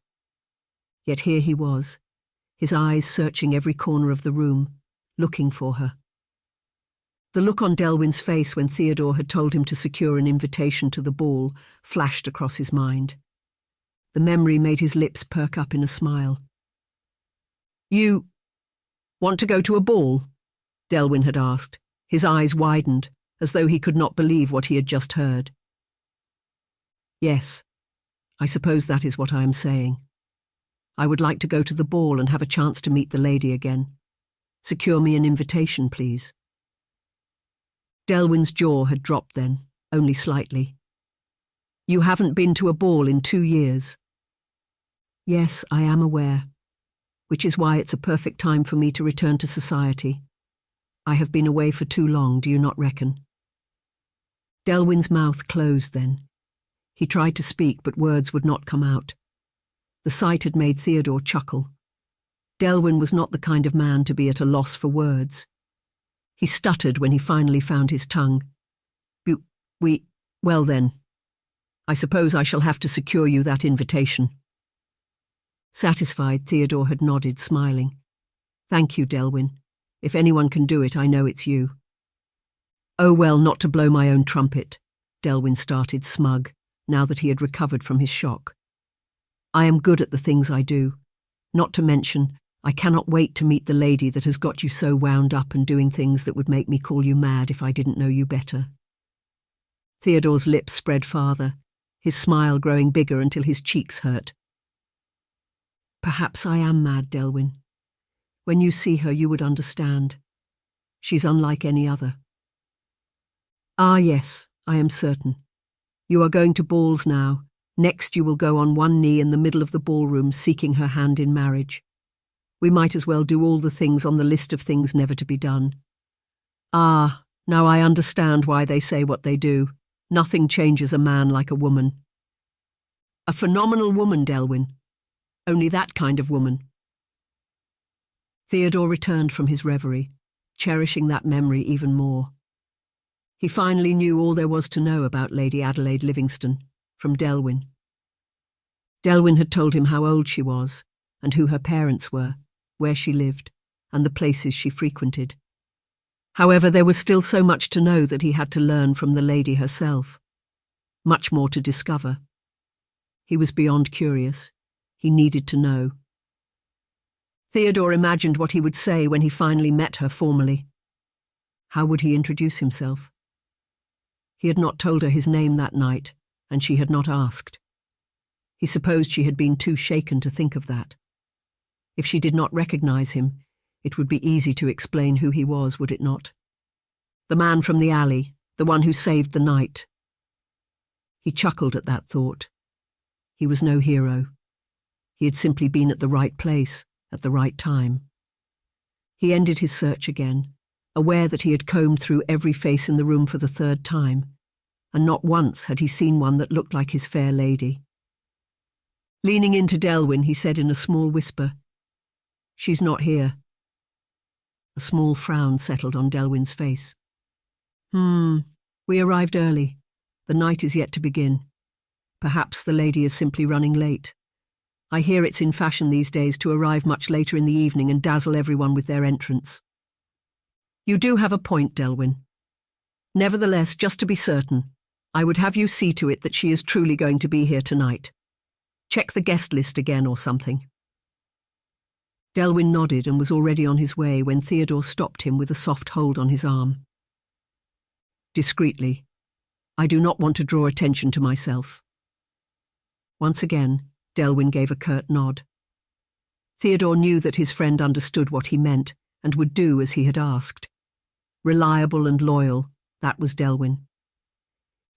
Yet here he was, his eyes searching every corner of the room, looking for her. The look on Delwyn's face when Theodore had told him to secure an invitation to the ball flashed across his mind. The memory made his lips perk up in a smile. You want to go to a ball? Delwyn had asked. His eyes widened, as though he could not believe what he had just heard. Yes, I suppose that is what I am saying. I would like to go to the ball and have a chance to meet the lady again. Secure me an invitation, please. Delwyn's jaw had dropped then, only slightly. You haven't been to a ball in 2 years. Yes, I am aware, which is why it's a perfect time for me to return to society. I have been away for too long, do you not reckon? Delwyn's mouth closed then. He tried to speak, but words would not come out. The sight had made Theodore chuckle. Delwyn was not the kind of man to be at a loss for words. He stuttered when he finally found his tongue. Well then, I suppose I shall have to secure you that invitation. Satisfied, Theodore had nodded, smiling. Thank you, Delwyn. If anyone can do it, I know it's you. Oh well, not to blow my own trumpet, Delwyn started, smug, now that he had recovered from his shock. I am good at the things I do. Not to mention, I cannot wait to meet the lady that has got you so wound up and doing things that would make me call you mad if I didn't know you better. Theodore's lips spread farther, his smile growing bigger until his cheeks hurt. Perhaps I am mad, Delwyn. When you see her, you would understand. She's unlike any other. Ah, yes, I am certain. You are going to balls now. Next you will go on one knee in the middle of the ballroom seeking her hand in marriage. We might as well do all the things on the list of things never to be done. Ah, now I understand why they say what they do. Nothing changes a man like a woman. A phenomenal woman, Delwyn. Only that kind of woman. Theodore returned from his reverie, cherishing that memory even more. He finally knew all there was to know about Lady Adelaide Livingstone, from Delwyn. Delwyn had told him how old she was, and who her parents were, where she lived, and the places she frequented. However, there was still so much to know that he had to learn from the lady herself. Much more to discover. He was beyond curious. He needed to know. Theodore imagined what he would say when he finally met her formally. How would he introduce himself? He had not told her his name that night, and she had not asked. He supposed she had been too shaken to think of that. If she did not recognize him, it would be easy to explain who he was, would it not? The man from the alley, the one who saved the night. He chuckled at that thought. He was no hero. He had simply been at the right place, at the right time. He ended his search again, aware that he had combed through every face in the room for the third time, and not once had he seen one that looked like his fair lady. Leaning into Delwyn, he said in a small whisper, "She's not here." A small frown settled on Delwyn's face. We arrived early. The night is yet to begin. Perhaps the lady is simply running late. I hear it's in fashion these days to arrive much later in the evening and dazzle everyone with their entrance. You do have a point, Delwyn. Nevertheless, just to be certain, I would have you see to it that she is truly going to be here tonight. Check the guest list again or something. Delwyn nodded and was already on his way when Theodore stopped him with a soft hold on his arm. Discreetly, I do not want to draw attention to myself. Once again, Delwyn gave a curt nod. Theodore knew that his friend understood what he meant and would do as he had asked. Reliable and loyal, that was Delwyn.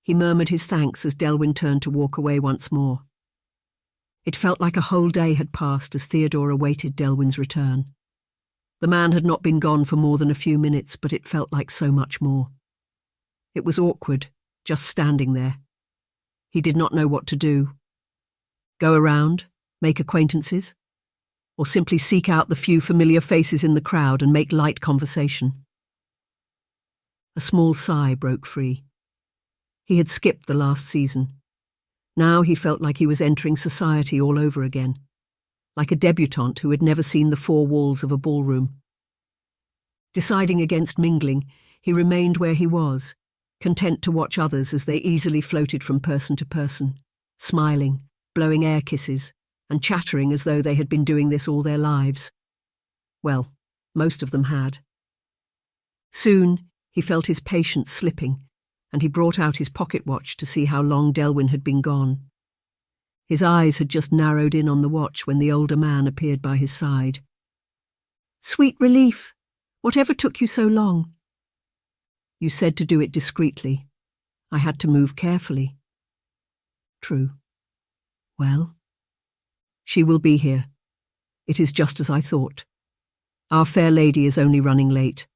He murmured his thanks as Delwyn turned to walk away once more. It felt like a whole day had passed as Theodore awaited Delwyn's return. The man had not been gone for more than a few minutes, but it felt like so much more. It was awkward, just standing there. He did not know what to do. Go around, make acquaintances, or simply seek out the few familiar faces in the crowd and make light conversation. A small sigh broke free. He had skipped the last season. Now he felt like he was entering society all over again, like a debutante who had never seen the four walls of a ballroom. Deciding against mingling, he remained where he was, content to watch others as they easily floated from person to person, smiling, blowing air kisses, and chattering as though they had been doing this all their lives. Well, most of them had. Soon he felt his patience slipping, and he brought out his pocket watch to see how long Delwyn had been gone. His eyes had just narrowed in on the watch when the older man appeared by his side. "Sweet relief! Whatever took you so long?" "You said to do it discreetly. I had to move carefully." "True. Well?" "She will be here. It is just as I thought. Our fair lady is only running late.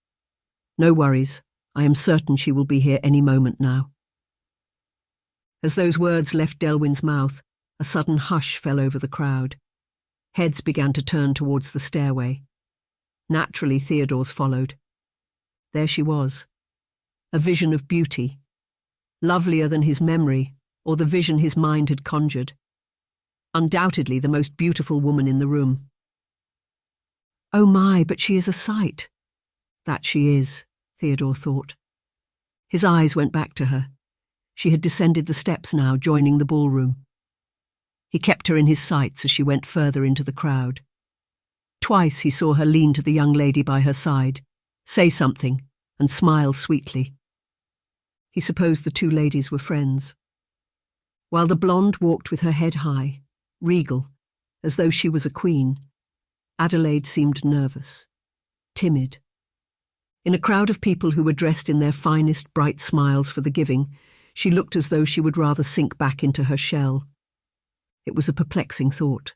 No worries. I am certain she will be here any moment now." As those words left Delwyn's mouth, a sudden hush fell over the crowd. Heads began to turn towards the stairway. Naturally, Theodore's followed. There she was, a vision of beauty, lovelier than his memory or the vision his mind had conjured. Undoubtedly the most beautiful woman in the room. Oh my, but she is a sight. That she is, Theodore thought. His eyes went back to her. She had descended the steps now, joining the ballroom. He kept her in his sights as she went further into the crowd. Twice he saw her lean to the young lady by her side, say something, and smile sweetly. He supposed the two ladies were friends. While the blonde walked with her head high, regal, as though she was a queen, Adelaide seemed nervous, timid. In a crowd of people who were dressed in their finest bright smiles for the giving, she looked as though she would rather sink back into her shell. It was a perplexing thought.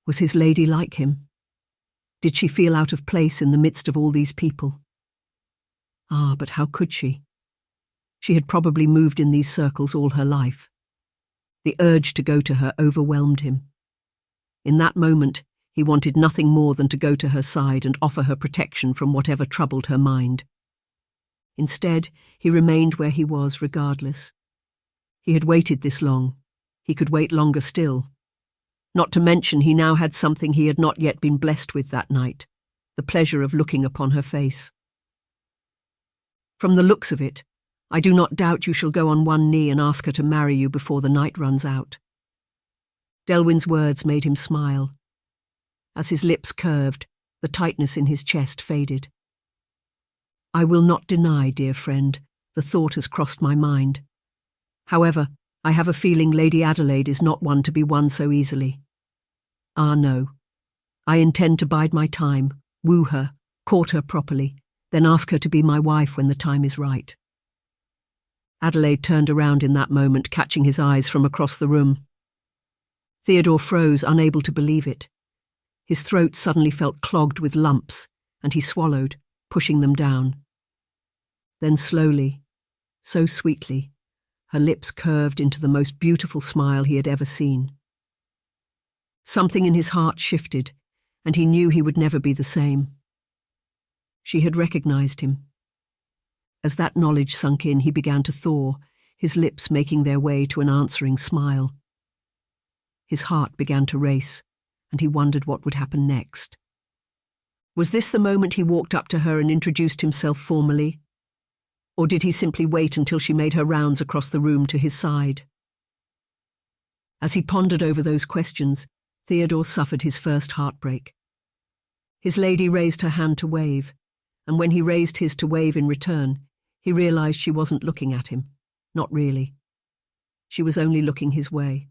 Was his lady like him? Did she feel out of place in the midst of all these people? Ah, but how could she? She had probably moved in these circles all her life. The urge to go to her overwhelmed him. In that moment, he wanted nothing more than to go to her side and offer her protection from whatever troubled her mind. Instead, he remained where he was regardless. He had waited this long. He could wait longer still. Not to mention he now had something he had not yet been blessed with that night, the pleasure of looking upon her face. From the looks of it, I do not doubt you shall go on one knee and ask her to marry you before the night runs out. Delwyn's words made him smile. As his lips curved, the tightness in his chest faded. I will not deny, dear friend, the thought has crossed my mind. However, I have a feeling Lady Adelaide is not one to be won so easily. Ah, no. I intend to bide my time, woo her, court her properly, then ask her to be my wife when the time is right. Adelaide turned around in that moment, catching his eyes from across the room. Theodore froze, unable to believe it. His throat suddenly felt clogged with lumps, and he swallowed, pushing them down. Then slowly, so sweetly, her lips curved into the most beautiful smile he had ever seen. Something in his heart shifted, and he knew he would never be the same. She had recognized him. As that knowledge sunk in, he began to thaw, his lips making their way to an answering smile. His heart began to race, and he wondered what would happen next. Was this the moment he walked up to her and introduced himself formally? Or did he simply wait until she made her rounds across the room to his side? As he pondered over those questions, Theodore suffered his first heartbreak. His lady raised her hand to wave, and when he raised his to wave in return, he realized she wasn't looking at him. Not really. She was only looking his way.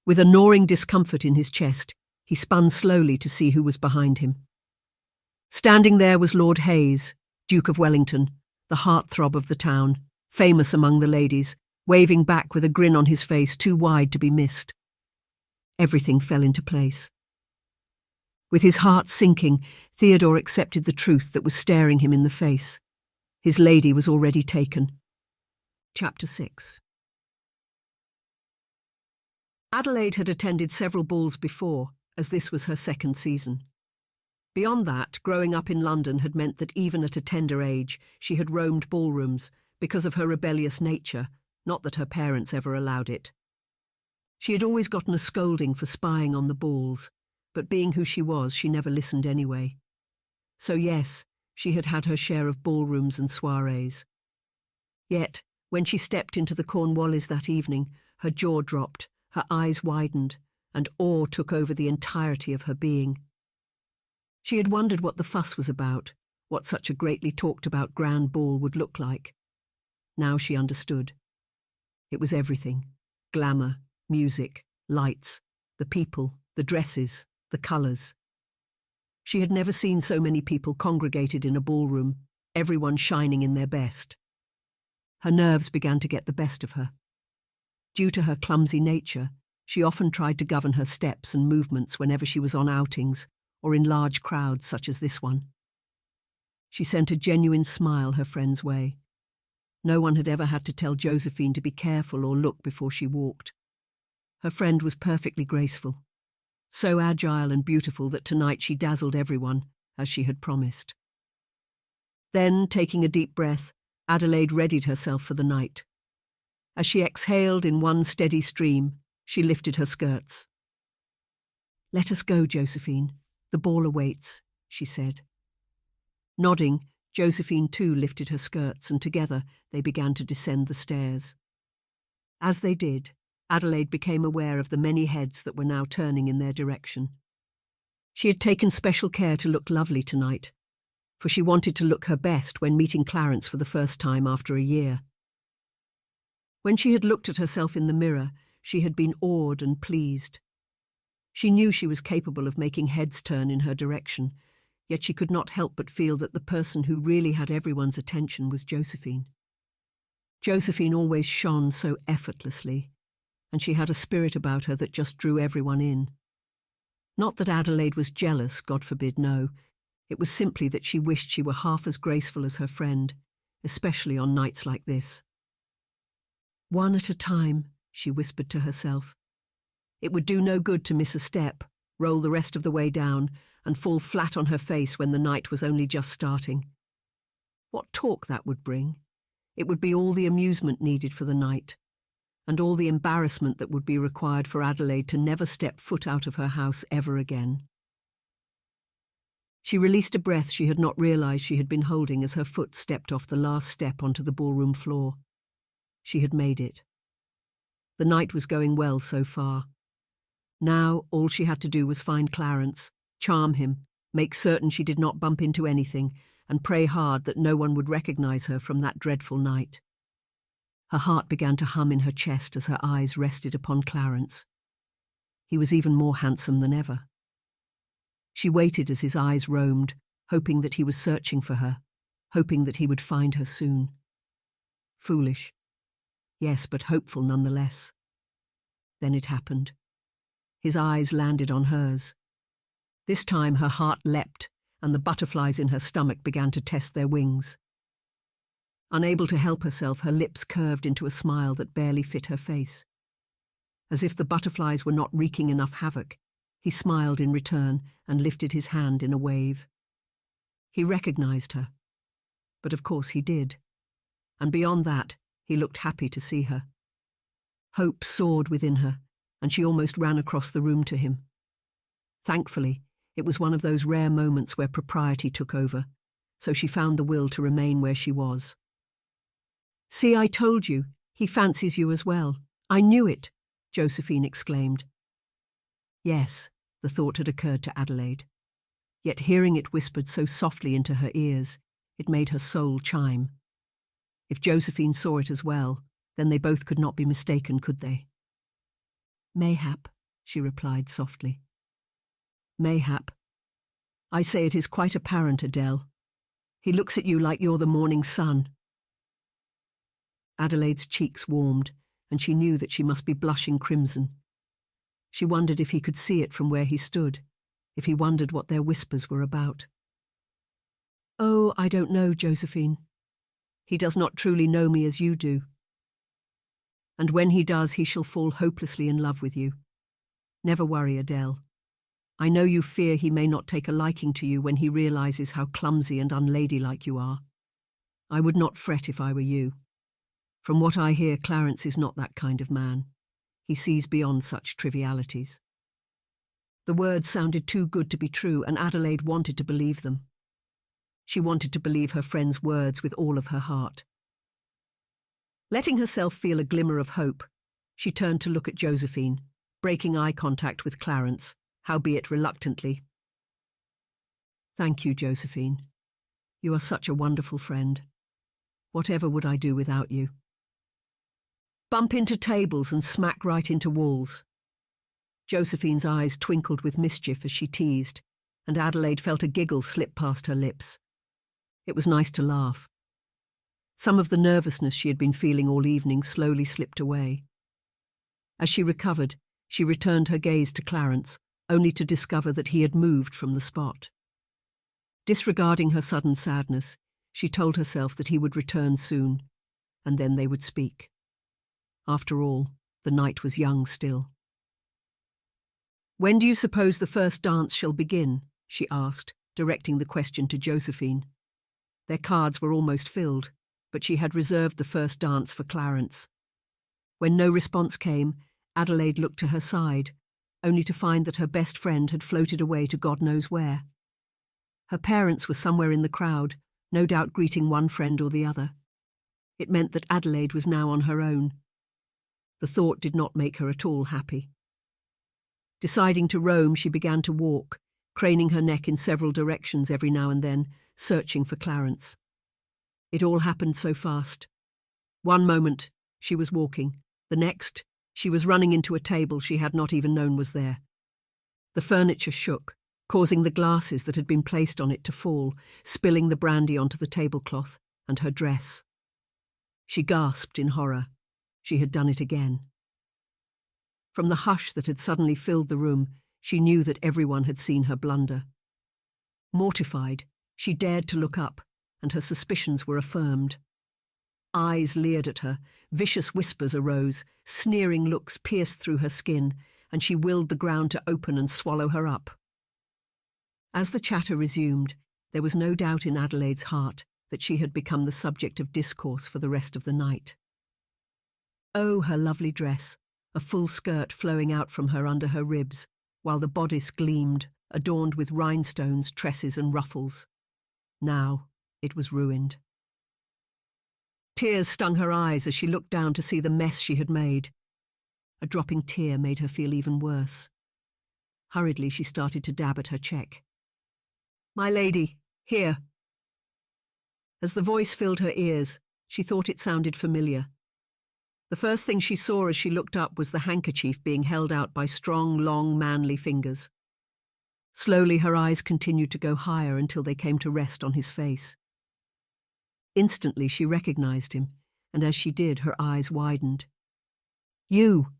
With a gnawing discomfort in his chest, he spun slowly to see who was behind him. Standing there was Lord Hayes, Duke of Wellington, the heartthrob of the town, famous among the ladies, waving back with a grin on his face too wide to be missed. Everything fell into place. With his heart sinking, Theodore accepted the truth that was staring him in the face. His lady was already taken. Chapter 6. Adelaide had attended several balls before, as this was her second season. Beyond that, growing up in London had meant that even at a tender age, she had roamed ballrooms because of her rebellious nature, not that her parents ever allowed it. She had always gotten a scolding for spying on the balls, but being who she was, she never listened anyway. So yes, she had had her share of ballrooms and soirees. Yet, when she stepped into the Cornwallis that evening, her jaw dropped, her eyes widened, and awe took over the entirety of her being. She had wondered what the fuss was about, what such a greatly talked-about grand ball would look like. Now she understood. It was everything: glamour, music, lights, the people, the dresses, the colours. She had never seen so many people congregated in a ballroom, everyone shining in their best. Her nerves began to get the best of her. Due to her clumsy nature, she often tried to govern her steps and movements whenever she was on outings or in large crowds such as this one. She sent a genuine smile her friend's way. No one had ever had to tell Josephine to be careful or look before she walked. Her friend was perfectly graceful, so agile and beautiful that tonight she dazzled everyone, as she had promised. Then, taking a deep breath, Adelaide readied herself for the night. As she exhaled in one steady stream, she lifted her skirts. "Let us go, Josephine. The ball awaits," she said. Nodding, Josephine too lifted her skirts, and together they began to descend the stairs. As they did, Adelaide became aware of the many heads that were now turning in their direction. She had taken special care to look lovely tonight, for she wanted to look her best when meeting Clarence for the first time after a year. When she had looked at herself in the mirror, she had been awed and pleased. She knew she was capable of making heads turn in her direction, yet she could not help but feel that the person who really had everyone's attention was Josephine. Josephine always shone so effortlessly, and she had a spirit about her that just drew everyone in. Not that Adelaide was jealous, God forbid, no. It was simply that she wished she were half as graceful as her friend, especially on nights like this. "One at a time," she whispered to herself. It would do no good to miss a step, roll the rest of the way down, and fall flat on her face when the night was only just starting. What talk that would bring! It would be all the amusement needed for the night, and all the embarrassment that would be required for Adelaide to never step foot out of her house ever again. She released a breath she had not realised she had been holding as her foot stepped off the last step onto the ballroom floor. She had made it. The night was going well so far. Now all she had to do was find Clarence, charm him, make certain she did not bump into anything, and pray hard that no one would recognise her from that dreadful night. Her heart began to hum in her chest as her eyes rested upon Clarence. He was even more handsome than ever. She waited as his eyes roamed, hoping that he was searching for her, hoping that he would find her soon. Foolish. Yes, but hopeful nonetheless. Then it happened. His eyes landed on hers. This time her heart leapt, and the butterflies in her stomach began to test their wings. Unable to help herself, her lips curved into a smile that barely fit her face. As if the butterflies were not wreaking enough havoc, he smiled in return and lifted his hand in a wave. He recognized her. But of course he did. And beyond that, he looked happy to see her. Hope soared within her, and she almost ran across the room to him. Thankfully, it was one of those rare moments where propriety took over, so she found the will to remain where she was. "See, I told you, he fancies you as well. I knew it," Josephine exclaimed. Yes, the thought had occurred to Adelaide. Yet hearing it whispered so softly into her ears, it made her soul chime. If Josephine saw it as well, then they both could not be mistaken, could they? "Mayhap," she replied softly. "Mayhap. I say it is quite apparent, Adele. He looks at you like you're the morning sun." Adelaide's cheeks warmed, and she knew that she must be blushing crimson. She wondered if he could see it from where he stood, if he wondered what their whispers were about. "Oh, I don't know, Josephine. He does not truly know me as you do. And when he does, he shall fall hopelessly in love with you. Never worry, Adele. I know you fear he may not take a liking to you when he realises how clumsy and unladylike you are. I would not fret if I were you. From what I hear, Clarence is not that kind of man. He sees beyond such trivialities." The words sounded too good to be true, and Adelaide wanted to believe them. She wanted to believe her friend's words with all of her heart. Letting herself feel a glimmer of hope, she turned to look at Josephine, breaking eye contact with Clarence, howbeit reluctantly. "Thank you, Josephine. You are such a wonderful friend. Whatever would I do without you?" "Bump into tables and smack right into walls." Josephine's eyes twinkled with mischief as she teased, and Adelaide felt a giggle slip past her lips. It was nice to laugh. Some of the nervousness she had been feeling all evening slowly slipped away. As she recovered, she returned her gaze to Clarence, only to discover that he had moved from the spot. Disregarding her sudden sadness, she told herself that he would return soon, and then they would speak. After all, the night was young still. "When do you suppose the first dance shall begin?" she asked, directing the question to Josephine. Their cards were almost filled, but she had reserved the first dance for Clarence. When no response came, Adelaide looked to her side, only to find that her best friend had floated away to God knows where. Her parents were somewhere in the crowd, no doubt greeting one friend or the other. It meant that Adelaide was now on her own. The thought did not make her at all happy. Deciding to roam, she began to walk, craning her neck in several directions every now and then, searching for Clarence. It all happened so fast. One moment, she was walking. The next, she was running into a table she had not even known was there. The furniture shook, causing the glasses that had been placed on it to fall, spilling the brandy onto the tablecloth and her dress. She gasped in horror. She had done it again. From the hush that had suddenly filled the room, she knew that everyone had seen her blunder. Mortified, she dared to look up, and her suspicions were affirmed. Eyes leered at her, vicious whispers arose, sneering looks pierced through her skin, and she willed the ground to open and swallow her up. As the chatter resumed, there was no doubt in Adelaide's heart that she had become the subject of discourse for the rest of the night. Oh, her lovely dress, a full skirt flowing out from her under her ribs, while the bodice gleamed, adorned with rhinestones, tresses and ruffles. Now it was ruined. Tears stung her eyes as she looked down to see the mess she had made. A dropping tear made her feel even worse. Hurriedly she started to dab at her check. "My lady, here." As the voice filled her ears, she thought it sounded familiar. The first thing she saw as she looked up was the handkerchief being held out by strong, long, manly fingers. Slowly her eyes continued to go higher until they came to rest on his face. Instantly she recognized him, and as she did, her eyes widened. "You!"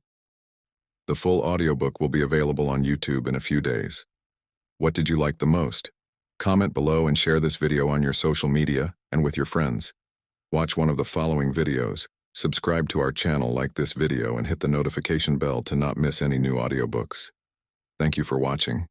The full audiobook will be available on YouTube in a few days. What did you like the most? Comment below and share this video on your social media and with your friends. Watch one of the following videos. Subscribe to our channel, like this video, and hit the notification bell to not miss any new audiobooks. Thank you for watching.